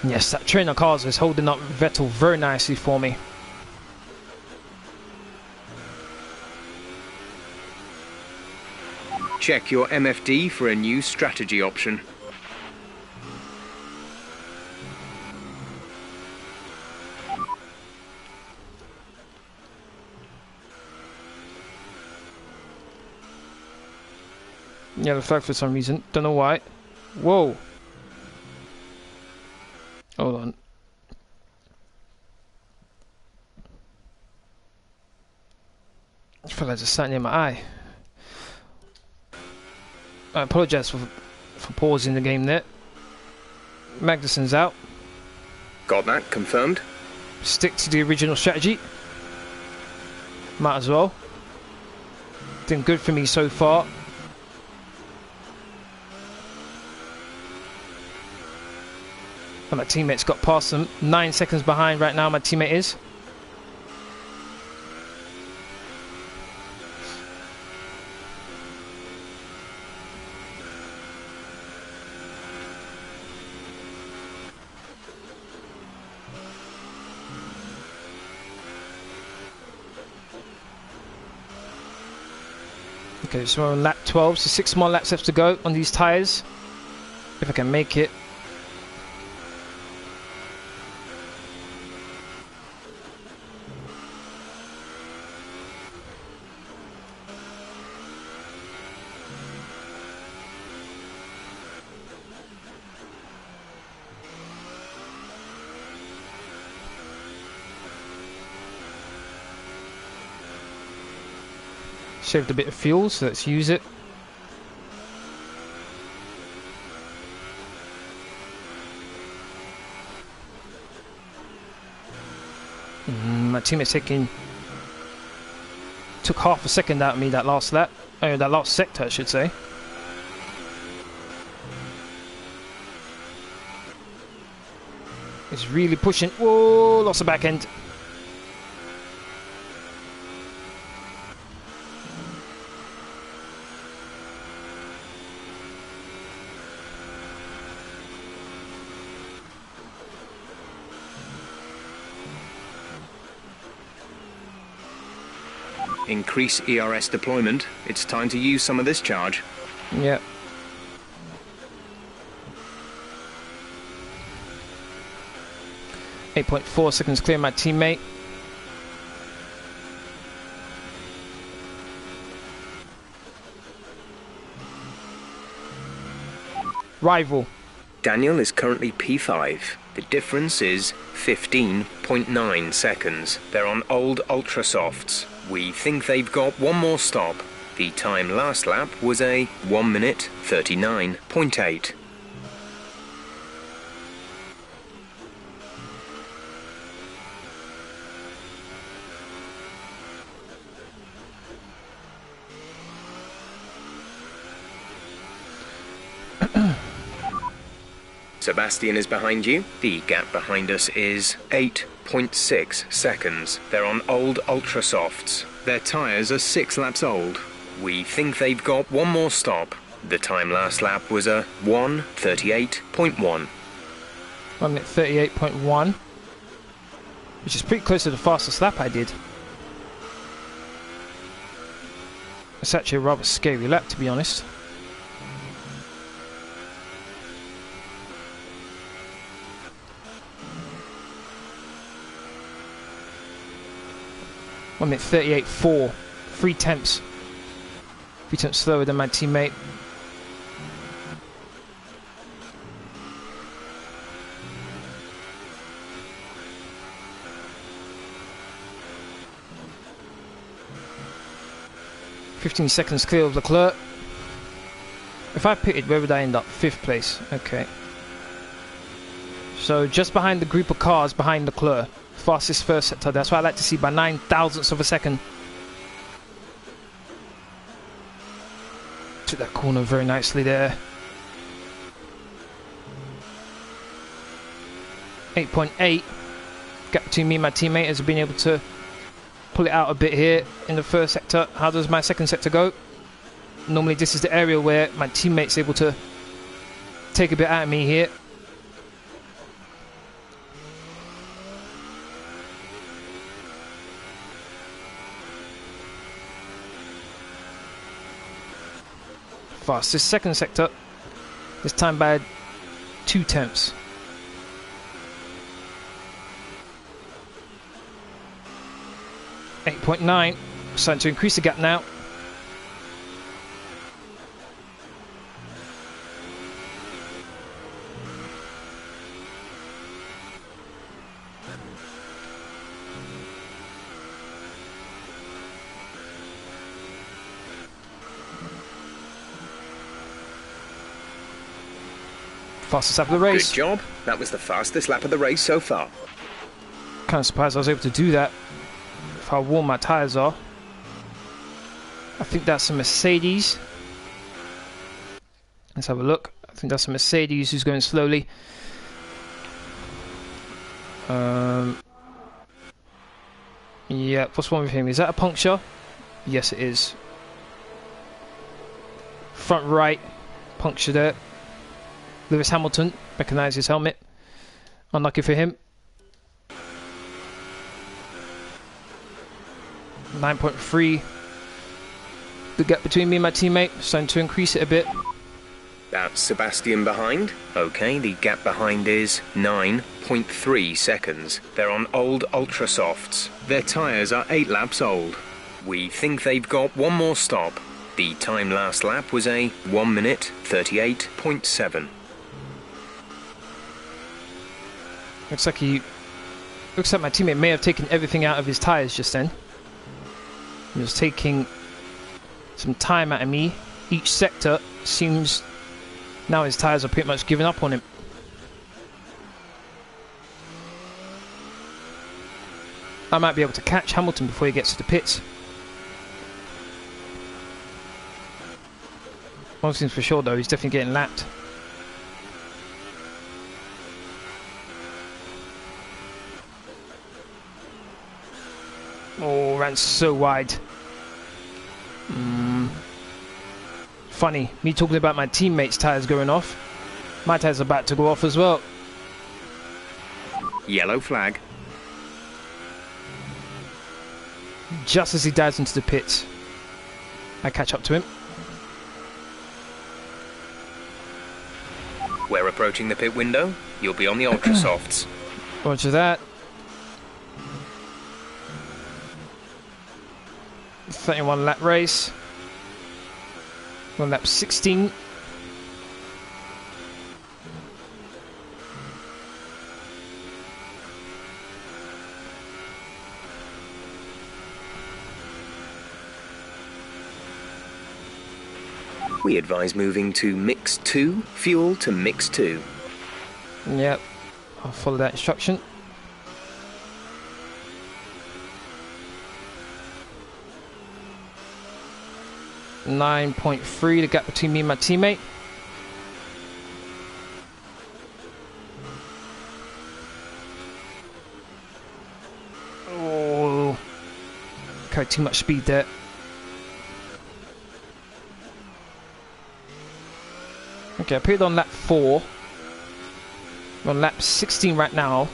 Speaker 1: Yes, that train of cars is holding up Vettel very nicely for me.
Speaker 5: Check your MFD for a new strategy option.
Speaker 1: Yellow flag for some reason. Don't know why. Whoa. Hold on. I feel like just sat near my eye. I apologise for pausing the game there. Magnussen's out.
Speaker 5: Got that confirmed.
Speaker 1: Stick to the original strategy. Might as well. Doing good for me so far. And my teammate's got past them. 9 seconds behind right now, my teammate is. Okay, so we're on lap 12, so 6 more laps left to go on these tyres. If I can make it. Saved a bit of fuel, so let's use it. My teammate's took half a second out of me that last lap. Oh, that last sector, I should say. It's really pushing. Whoa, lost the back end.
Speaker 5: Increase ERS deployment. It's time to use some of this charge.
Speaker 1: Yep. .4 seconds clear my teammate. Rival.
Speaker 5: Daniel is currently P5. The difference is 15.9 seconds. They're on old Ultra Softs. We think they've got one more stop. The time last lap was a 1 minute 39.8. Sebastian is behind you. The gap behind us is 8.6 seconds. They're on old Ultra Softs. Their tyres are 6 laps old. We think they've got one more stop. The time last lap was a 1:38.1.
Speaker 1: 1 minute 38.1, which is pretty close to the fastest lap I did. It's actually a rather scary lap, to be honest. One minute 38.4, 3 tenths slower than my teammate. "15 seconds clear of Leclerc." If I pitted, where would I end up? 5th place. Okay. So just behind the group of cars behind Leclerc. Fastest first sector. That's what I like to see, by 9 thousandths of a second. Took that corner very nicely there. 8.8. Gap between me and my teammate has been able to pull it out a bit here in the first sector. How does my second sector go? Normally this is the area where my teammate's able to take a bit out of me here. Fastest second sector, this time by 2 tenths. .9, starting to increase the gap now. Fastest lap of the race.
Speaker 5: Good job. That was the fastest lap of the race so far.
Speaker 1: Kind of surprised I was able to do that. If how warm my tyres are. I think that's a Mercedes. Let's have a look. I think that's a Mercedes who's going slowly. Yeah, what's wrong with him? Is that a puncture? Yes, it is. Front right, puncture there. Lewis Hamilton, recognise his helmet. Unlucky for him. 9.3. The gap between me and my teammate, starting to increase it a bit.
Speaker 5: That's Sebastian behind. Okay, the gap behind is 9.3 seconds. They're on old Ultra Softs. Their tyres are 8 laps old. We think they've got one more stop. The time last lap was a 1 minute 38.7.
Speaker 1: Looks like my teammate may have taken everything out of his tyres just then. He was taking some time out of me. Each sector seems now his tyres are pretty much giving up on him. I might be able to catch Hamilton before he gets to the pits. One thing's for sure though, he's definitely getting lapped. Oh, ran so wide. Funny, me talking about my teammates' tyres going off. My tyres are about to go off as well.
Speaker 5: Yellow flag.
Speaker 1: Just as he dives into the pits, I catch up to him.
Speaker 5: We're approaching the pit window. You'll be on the Ultra Softs.
Speaker 1: Roger that. 31 lap race. 1 lap 16.
Speaker 5: We advise moving to Mix 2, fuel to Mix 2.
Speaker 1: Yep, I'll follow that instruction. .3, the gap between me and my teammate. Oh, carried too much speed there. Okay, I put it on lap 4. We're on lap 16 right now.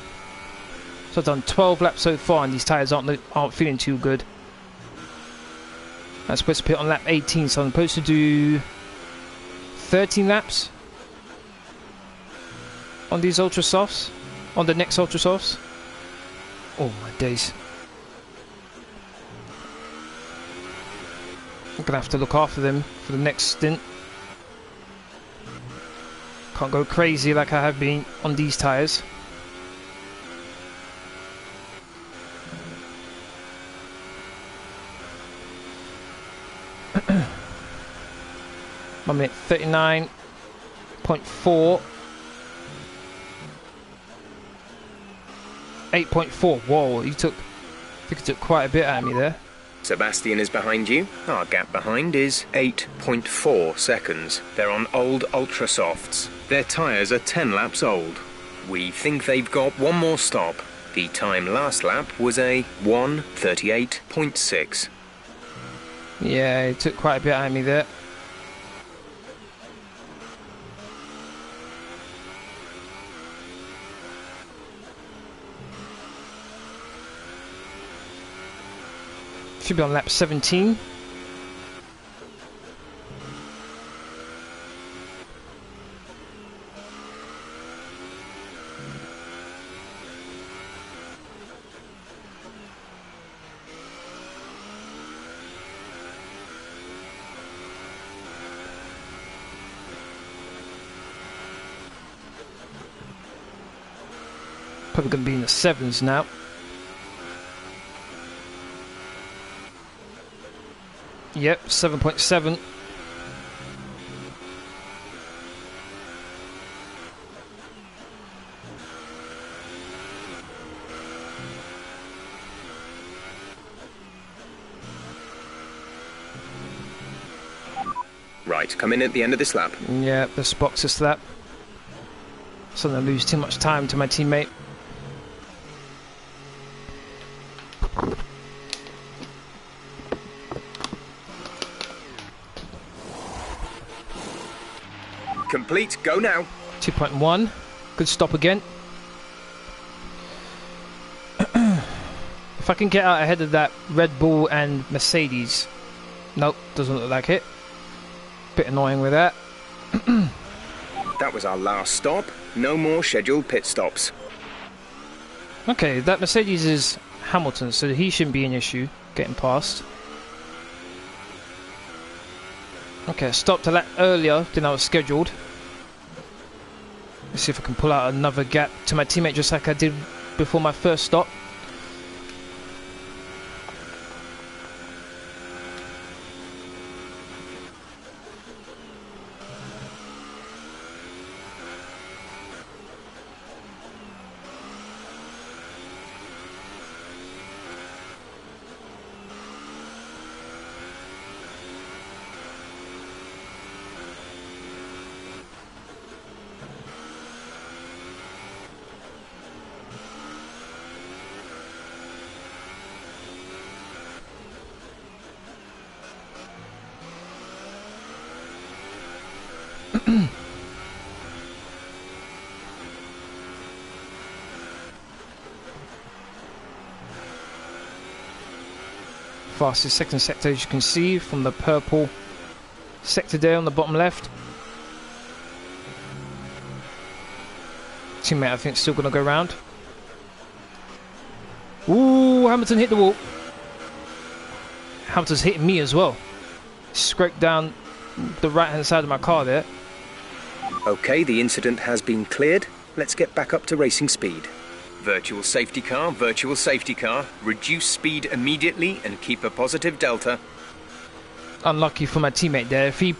Speaker 1: So I've done 12 laps so far, and these tyres aren't feeling too good. I'm supposed to pit on lap 18, so I'm supposed to do 13 laps on these Ultra Softs, on the next Ultra Softs. Oh my days. I'm gonna have to look after them for the next stint. Can't go crazy like I have been on these tyres. I'm at 39.4. 8.4. Whoa, I think he took quite a bit out of me there.
Speaker 5: Sebastian is behind you. Our gap behind is 8.4 seconds. They're on old Ultra Softs. Their tyres are 10 laps old. We think they've got one more stop. The time last lap was a 1:38.6.
Speaker 1: Yeah, he took quite a bit out of me there. Should be on lap 17. Probably going to be in the 7s now. Yep, 7.7.
Speaker 5: Right, come in at the end of this lap.
Speaker 1: Yeah, this box is that. So I'm going to lose too much time to my teammate.
Speaker 5: Complete, go now.
Speaker 1: 2.1. Good stop again. If I can get out ahead of that Red Bull and Mercedes. Nope, doesn't look like it. Bit annoying with that.
Speaker 5: That was our last stop. No more scheduled pit stops.
Speaker 1: Okay, that Mercedes is Hamilton, so he shouldn't be an issue getting past. Okay, I stopped a lap earlier than I was scheduled. Let's see if I can pull out another gap to my teammate just like I did before my first stop. Fastest second sector, as you can see from the purple sector there on the bottom left. Teammate, I think, still going to go round. Ooh, Hamilton hit the wall. Hamilton's hitting me as well. Scraped down the right hand side of my car there.
Speaker 5: Okay, the incident has been cleared. Let's get back up to racing speed. Virtual safety car, virtual safety car. Reduce speed immediately and keep a positive delta.
Speaker 1: Unlucky for my teammate there. If he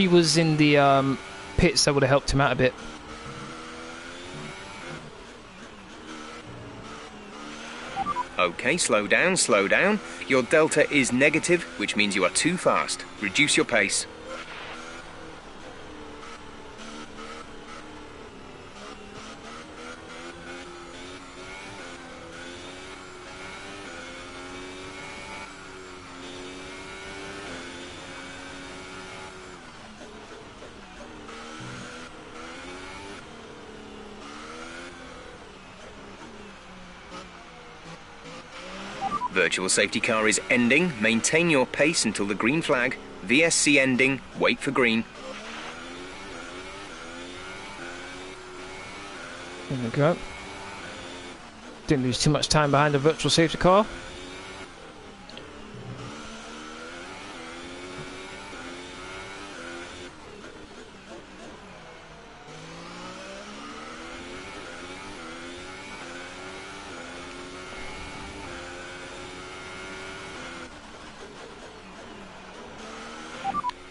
Speaker 1: was in the pits, that would have helped him out a bit.
Speaker 5: Okay, slow down, slow down. Your delta is negative, which means you are too fast. Reduce your pace. Virtual safety car is ending. Maintain your pace until the green flag. VSC ending. Wait for green.
Speaker 1: There we go. Didn't lose too much time behind the virtual safety car.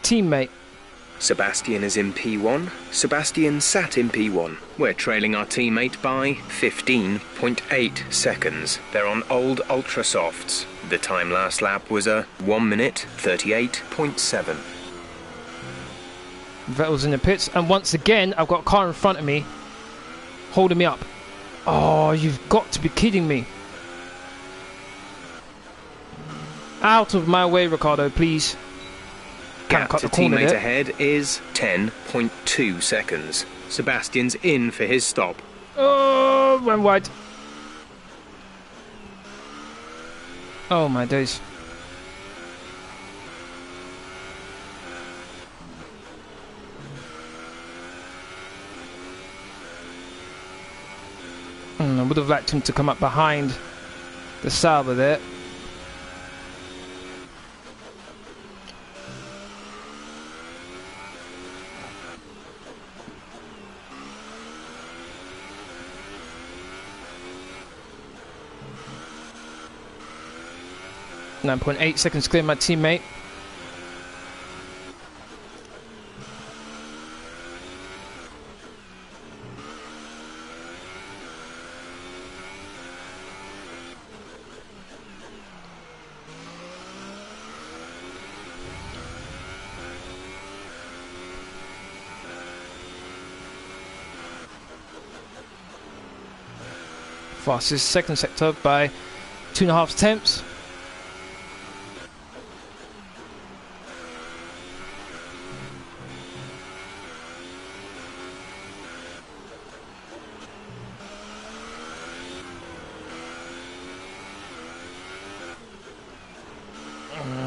Speaker 1: Teammate.
Speaker 5: Sebastian is in P1. Sebastian sat in P1. We're trailing our teammate by 15.8 seconds. They're on old ultra softs. The time last lap was a 1 minute 38.7.
Speaker 1: Vettel's in the pits, and once again I've got a car in front of me holding me up. Oh, you've got to be kidding me. Out of my way, Ricardo, please.
Speaker 5: Gap to teammate ahead is 10.2 seconds. Sebastian's in for his stop.
Speaker 1: Oh, went wide. Oh my days. I would have liked him to come up behind the Sauber there. .8 seconds clear my teammate. Fastest second sector by 2.5 tenths.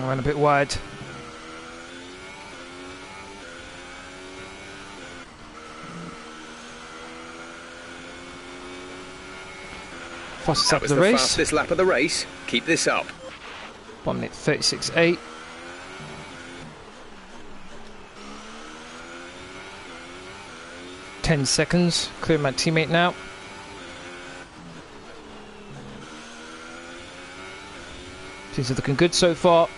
Speaker 1: Went a bit wide. Fastest lap of the race.
Speaker 5: Fastest lap of the race. Keep this up.
Speaker 1: 1 minute 36.8. Ten seconds. Clear my teammate now. Things are looking good so far.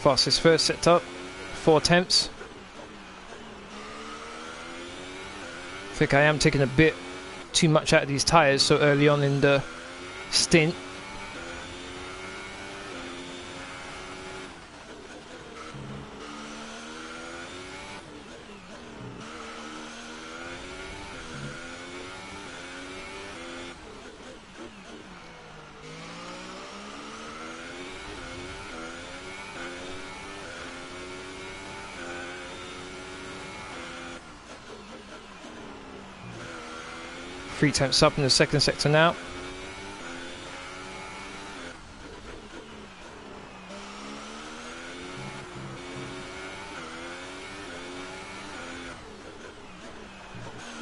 Speaker 1: Fastest first set up, 4 attempts. I think I am taking a bit too much out of these tyres so early on in the stint. Three tenths up in the second sector now.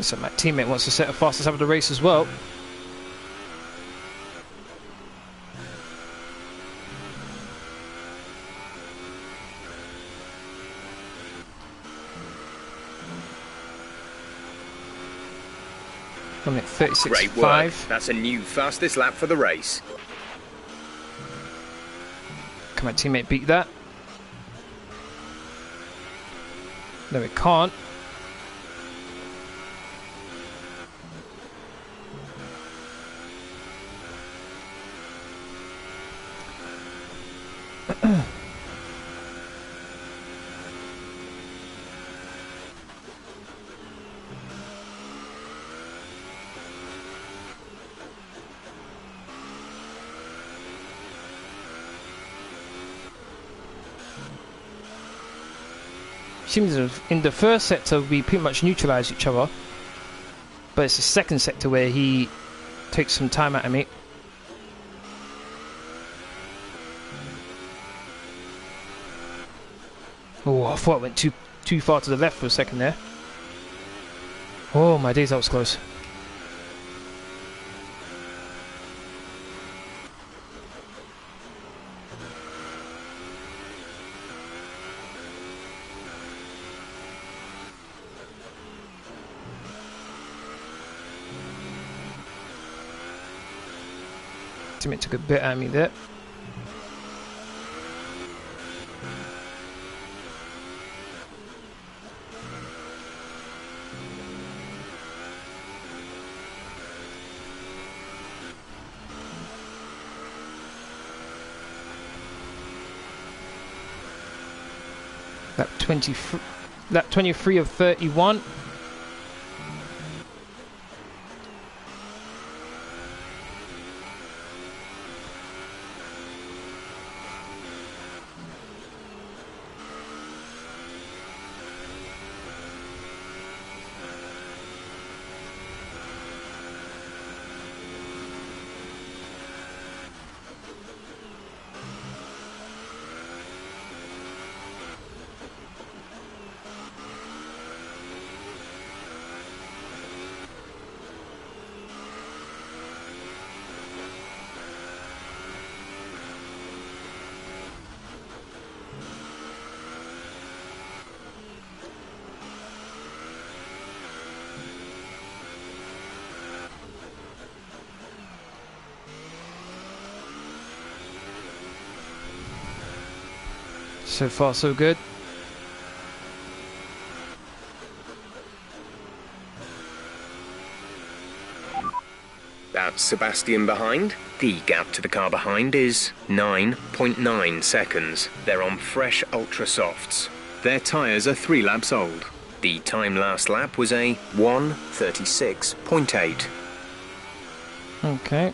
Speaker 1: So my teammate wants to set a fastest lap of the race as well. At 36.5.
Speaker 5: Great work. That's a new fastest lap for the race.
Speaker 1: Can my teammate beat that? No, it can't. seems as in the first sector we pretty much neutralised each other, but it's the second sector where he takes some time out of me. Oh, I thought I went too far to the left for a second there. Oh my days, that was close. Teammate took a bit out of me there. That 23 of 31. So far, so good.
Speaker 5: That's Sebastian behind. The gap to the car behind is 9.9 seconds. They're on fresh ultra softs. Their tyres are 3 laps old. The time last lap was a 1:36.8.
Speaker 1: Okay.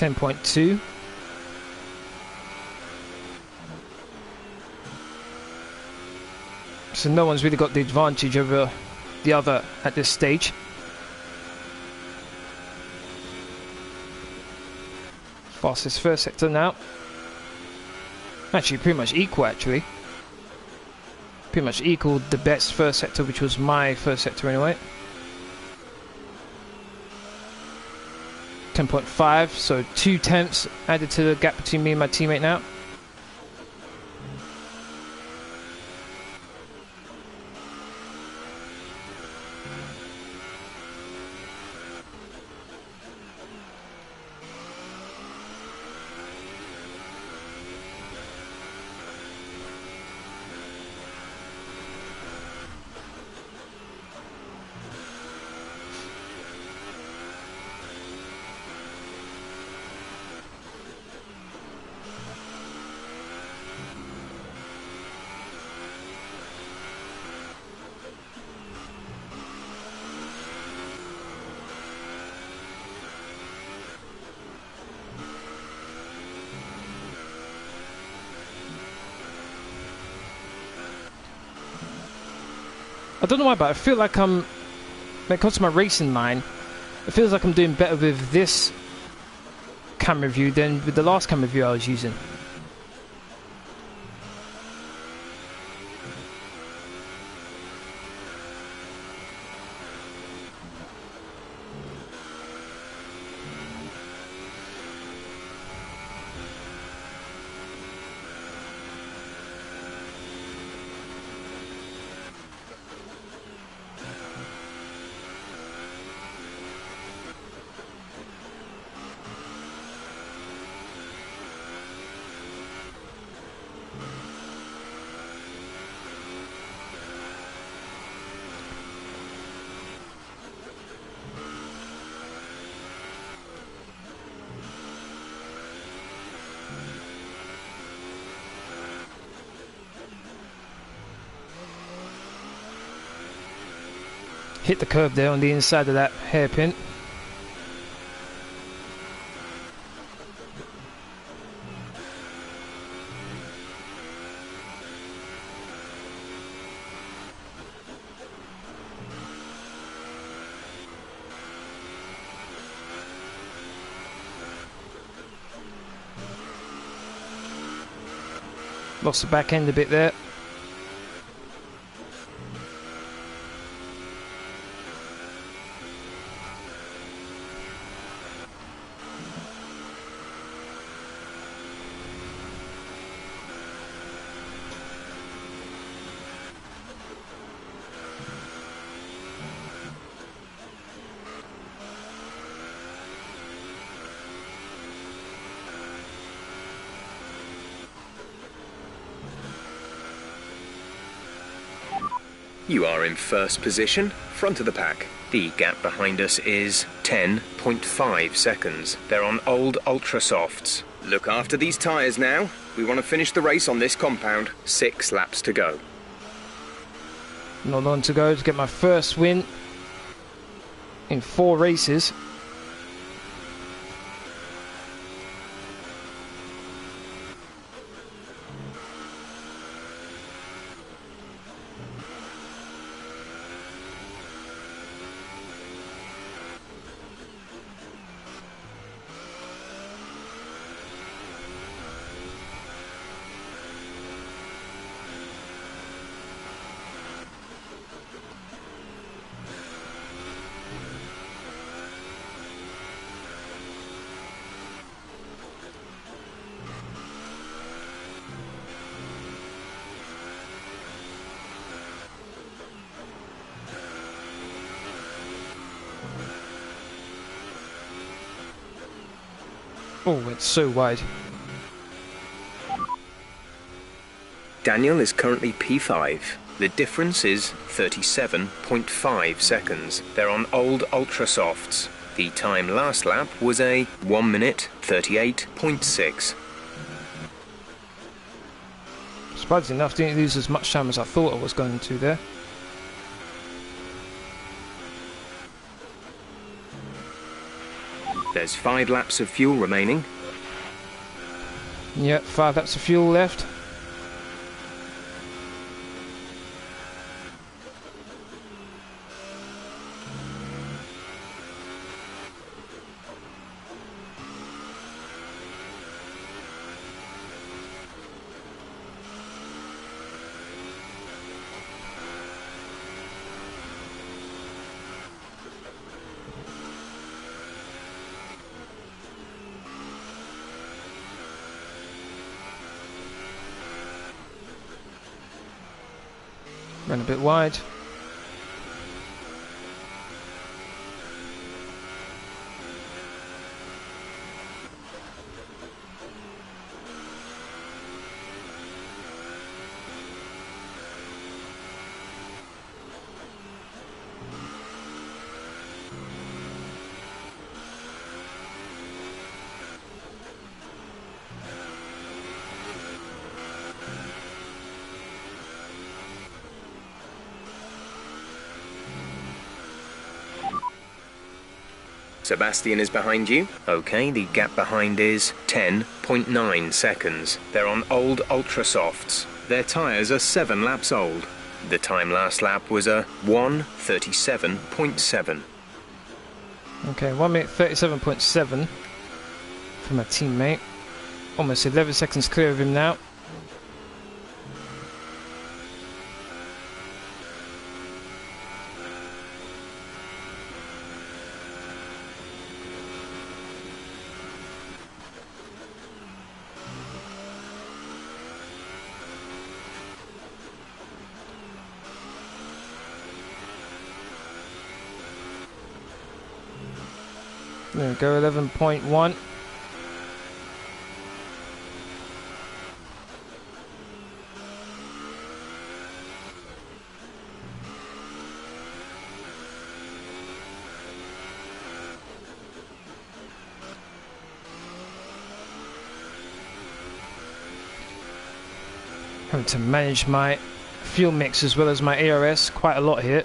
Speaker 1: .2. So no one's really got the advantage over the other at this stage. Fastest first sector now. Actually, pretty much equal, actually. Pretty much equal the best first sector, which was my first sector anyway. 10.5, so 2 tenths added to the gap between me and my teammate now. I don't know why, but I feel like when it comes to my racing line, it feels like I'm doing better with this camera view than with the last camera view I was using. Hit the curb there on the inside of that hairpin. Lost the back end a bit there.
Speaker 5: You are in first position, front of the pack. The gap behind us is 10.5 seconds. They're on old Ultra Softs. Look after these tyres now. We want to finish the race on this compound. 6 laps to go.
Speaker 1: Not long to go to get my first win in 4 races. Oh, it's so wide.
Speaker 5: Daniel is currently P5. The difference is 37.5 seconds. They're on old Ultra Softs. The time last lap was a 1 minute 38.6.
Speaker 1: Surprisingly enough, didn't lose as much time as I thought I was going to there.
Speaker 5: There's 5 laps of fuel remaining.
Speaker 1: Yep, 5 laps of fuel left. Ran a bit wide.
Speaker 5: Sebastian is behind you. Okay, the gap behind is 10.9 seconds. They're on old Ultra Softs. Their tyres are 7 laps old. The time last lap was a 1:37.7.
Speaker 1: Okay, 1 minute 37.7 for my teammate. Almost 11 seconds clear of him now. There we go, 11.1. Having to manage my fuel mix as well as my ARS quite a lot here.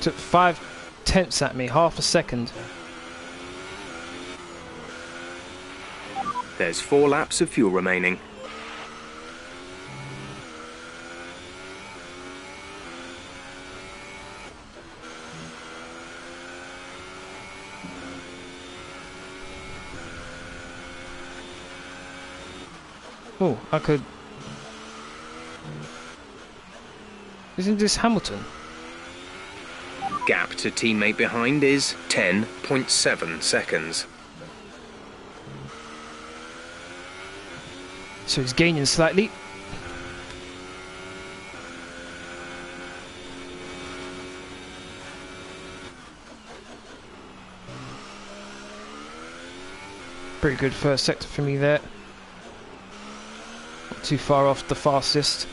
Speaker 1: took 5/10 at me, half a second.
Speaker 5: There's 4 laps of fuel remaining.
Speaker 1: Oh, I could... Isn't this Hamilton?
Speaker 5: Gap to teammate behind is 10.7 seconds.
Speaker 1: So he's gaining slightly. Pretty good first sector for me there. Not too far off the fastest.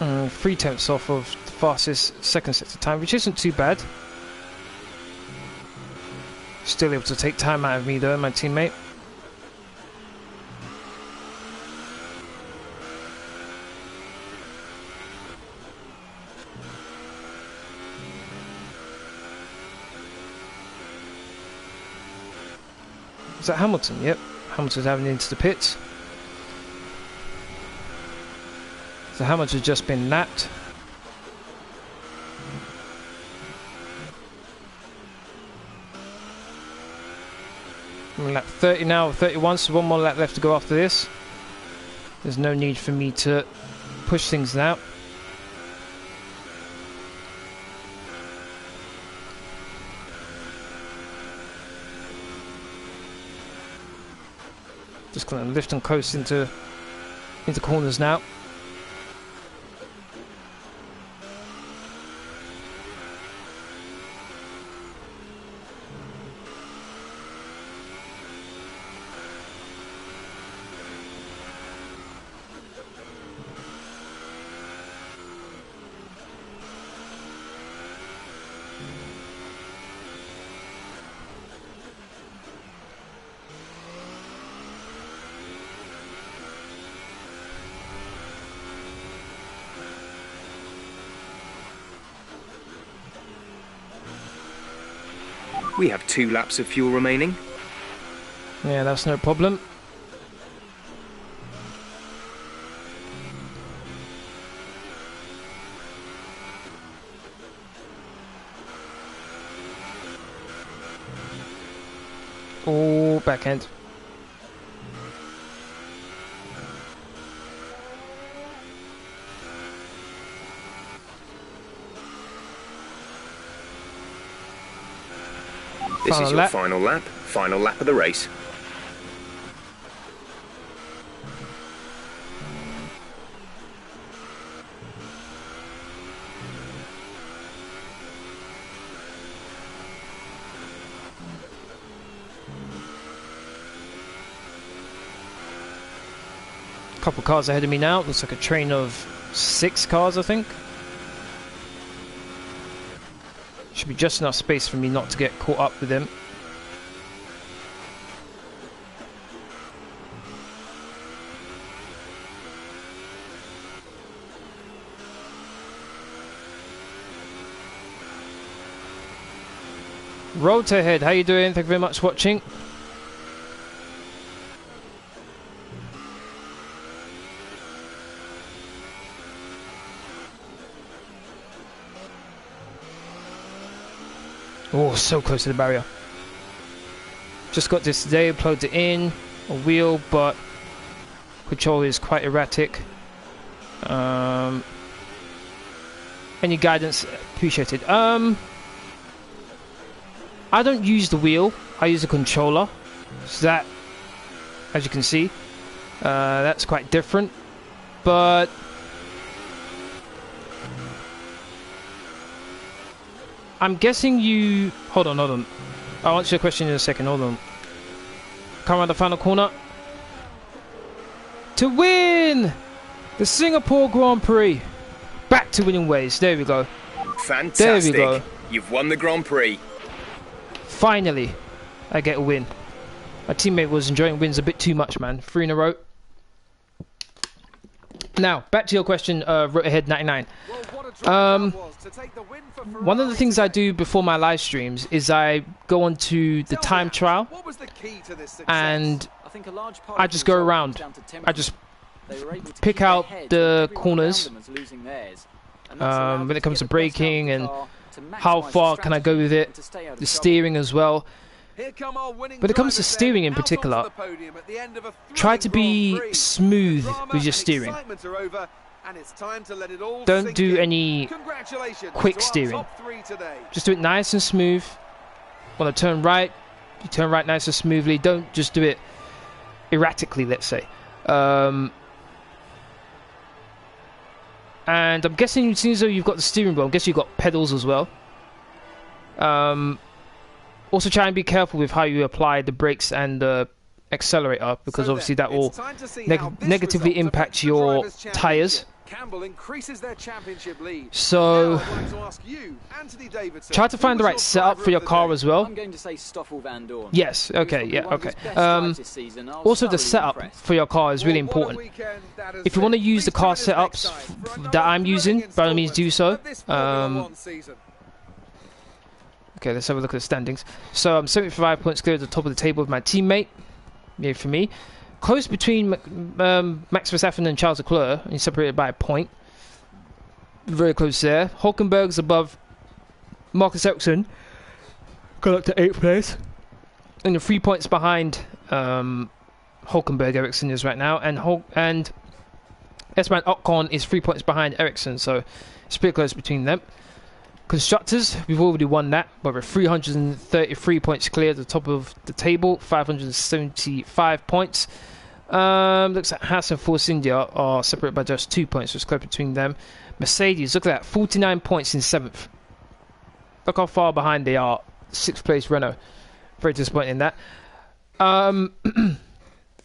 Speaker 1: And 3/10 off of the fastest second sector time, which isn't too bad. Still able to take time out of me though, my teammate. Is that Hamilton? Yep, Hamilton's having into the pits. So Hamilton's just been lapped. I'm lap 30 now, 31, so one more lap left to go after this. There's no need for me to push things now. Just gonna lift and coast into corners now.
Speaker 5: We have 2 laps of fuel remaining.
Speaker 1: Yeah, that's no problem. Oh, backhand.
Speaker 5: This is your final lap of the race.
Speaker 1: Couple cars ahead of me now. Looks like a train of 6 cars, I think. Should be just enough space for me not to get caught up with him. Road to Head, how you doing? Thank you very much for watching. Oh, so close to the barrier. Just got this today, plugged it in, a wheel, but control is quite erratic. Any guidance appreciated. I don't use the wheel, I use the controller. So that, as you can see, that's quite different. But I'm guessing you... Hold on, hold on. I'll answer your question in a second. Hold on. Come around the final corner. To win the Singapore Grand Prix. Back to winning ways. There we go.
Speaker 5: Fantastic.
Speaker 1: There we go.
Speaker 5: You've won the Grand Prix.
Speaker 1: Finally, I get a win. My teammate was enjoying wins a bit too much, man. 3 in a row. Now, back to your question, Road Ahead 99. One of the things I do before my live streams is I go onto the time trial and I just go around. I just pick out the corners when it comes to braking and how far can I go with it, the steering as well. When it comes to steering in particular, try to be smooth with your steering. Don't do any quick steering. Just do it nice and smooth. Want to turn right, you turn right nice and smoothly. Don't just do it erratically, let's say. And I'm guessing, as soon as you've got the steering wheel, I guess you've got pedals as well. Also try and be careful with how you apply the brakes and the accelerator, because obviously that will negatively impact your tyres. So try to find the right setup for your car as well. Yes, okay, yeah, okay. Also the setup for your car is really important. If you want to use the car setups that I'm using, by all means do so. Okay, let's have a look at the standings. So I'm 75 points clear at the top of the table with my teammate. Yeah, for me. Close between Max Verstappen and Charles Leclerc, and he's separated by a point. Very close there. Hulkenberg's above Marcus Ericsson. Got up to 8th place. And you're 3 points behind Hulkenberg, Ericsson is right now. And Esteban Ocon is 3 points behind Ericsson, so it's pretty close between them. Constructors, we've already won that, but we're 333 points clear at the top of the table, 575 points. Looks like Haas and Force India are separated by just 2 points, so it's close between them. Mercedes, look at that, 49 points in 7th. Look how far behind they are. 6th place Renault. Very disappointing in that.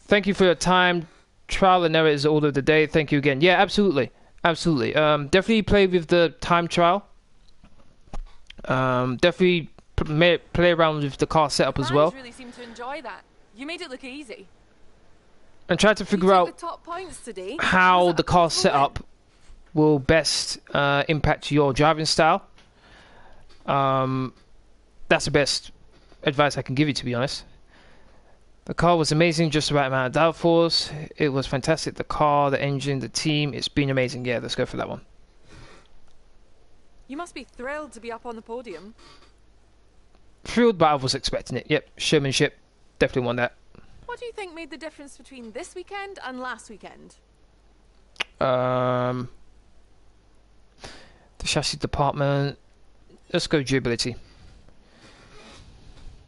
Speaker 1: Thank you for your time. Trial and error is the order of the day. Thank you again. Yeah, absolutely. Absolutely. Definitely play with the time trial. Definitely play around with the car setup as well.
Speaker 6: Really seem to enjoy that. You made it look easy.
Speaker 1: And try to figure out how the car setup will best impact your driving style. That's the best advice I can give you, to be honest. The car was amazing, just the right amount of downforce. It was fantastic. The car, the engine, the team, it's been amazing. Yeah, let's go for that one.
Speaker 6: You must be thrilled to be up on the podium.
Speaker 1: Thrilled, but I was expecting it. Yep, showmanship. Definitely won that.
Speaker 6: What do you think made the difference between this weekend and last weekend?
Speaker 1: The chassis department. Let's go durability.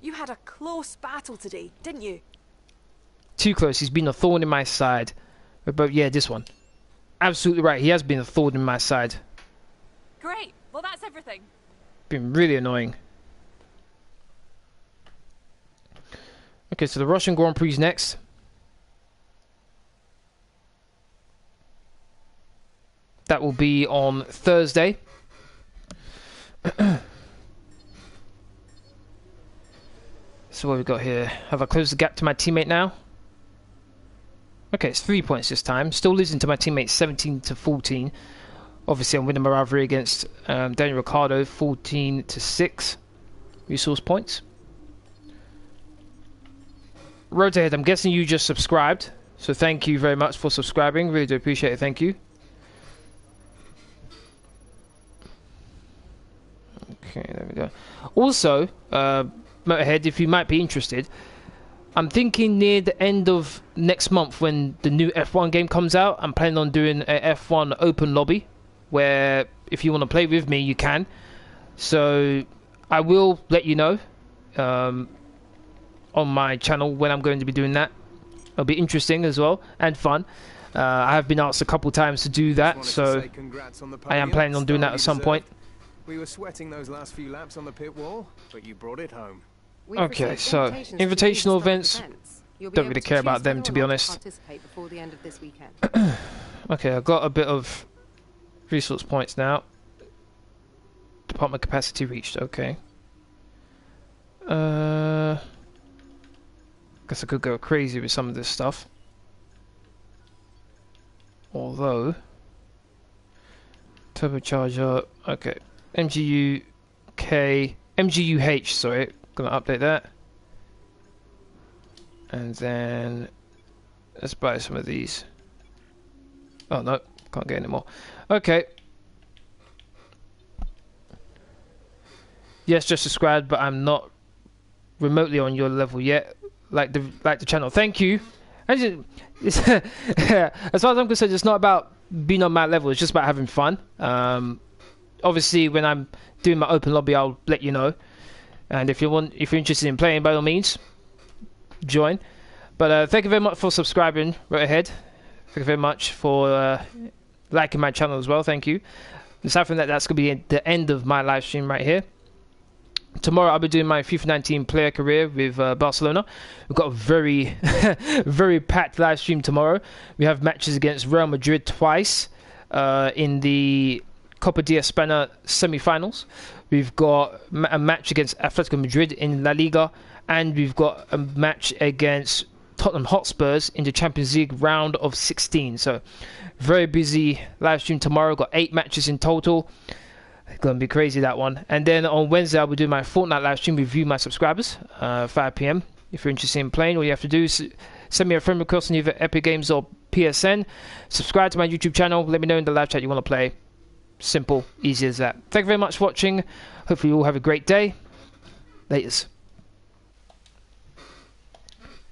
Speaker 6: You had a close battle today, didn't you?
Speaker 1: Too close. He's been a thorn in my side. But yeah, this one. Absolutely right. He has been a thorn in my side.
Speaker 6: Great. Well, that's everything.
Speaker 1: Been really annoying. Okay, so the Russian Grand Prix is next. That will be on Thursday. So what have we got here? Have I closed the gap to my teammate now? Okay, it's 3 points this time. Still losing to my teammate 17-14. Obviously, I'm winning my rivalry against Daniel Ricciardo 14-6. Resource points. Road Ahead, I'm guessing you just subscribed. So thank you very much for subscribing. Really do appreciate it. Thank you. Okay, there we go. Also, Motorhead, if you might be interested, I'm thinking near the end of next month when the new F1 game comes out, I'm planning on doing a F1 open lobby where if you want to play with me, you can. So I will let you know on my channel when I'm going to be doing that. It'll be interesting as well and fun. I have been asked a couple times to do that, so I am planning on doing that at some point.
Speaker 7: We were sweating those last few laps on the pit wall, but you brought it home.
Speaker 2: We've
Speaker 1: Okay,
Speaker 2: received
Speaker 1: so
Speaker 2: invitations to
Speaker 1: invitational
Speaker 2: these
Speaker 1: events,
Speaker 2: You'll be
Speaker 1: don't
Speaker 2: able
Speaker 1: really
Speaker 2: to
Speaker 1: care
Speaker 2: choose
Speaker 1: about them,
Speaker 2: whether
Speaker 1: to
Speaker 2: or
Speaker 1: be
Speaker 2: not
Speaker 1: honest.
Speaker 2: Participate before the end of this weekend.
Speaker 1: Okay, I've got a bit of resource points now. Department capacity reached, okay. Guess I could go crazy with some of this stuff. Although, turbocharger, okay. MGUH, sorry, gonna update that. And then, let's buy some of these. Oh no, can't get any more. Okay. Yes, just subscribed, but I'm not remotely on your level yet. Like the channel. Thank you. And as far as I'm concerned, it's not about being on my level. It's just about having fun. Obviously, when I'm doing my open lobby, I'll let you know. And if you're interested in playing, by all means, join. But thank you very much for subscribing. Right ahead. Thank you very much for liking my channel as well. Thank you. Aside from that, that's going to be the end of my live stream right here. Tomorrow I'll be doing my FIFA 19 player career with Barcelona. We've got a very, very packed live stream tomorrow. We have matches against Real Madrid twice in the Copa de España semi-finals. We've got a match against Atletico Madrid in La Liga, and we've got a match against Tottenham Hotspurs in the Champions League round of 16. So very busy live stream tomorrow. Got 8 matches in total. Gonna be crazy, that one. And then on Wednesday I'll be doing my Fortnite live stream with you, my subscribers, 5 PM. If you're interested in playing, all you have to do is send me a friend request on either Epic Games or PSN. Subscribe to my YouTube channel. Let me know in the live chat you want to play. Simple, easy as that. Thank you very much for watching. Hopefully you all have a great day. Laters.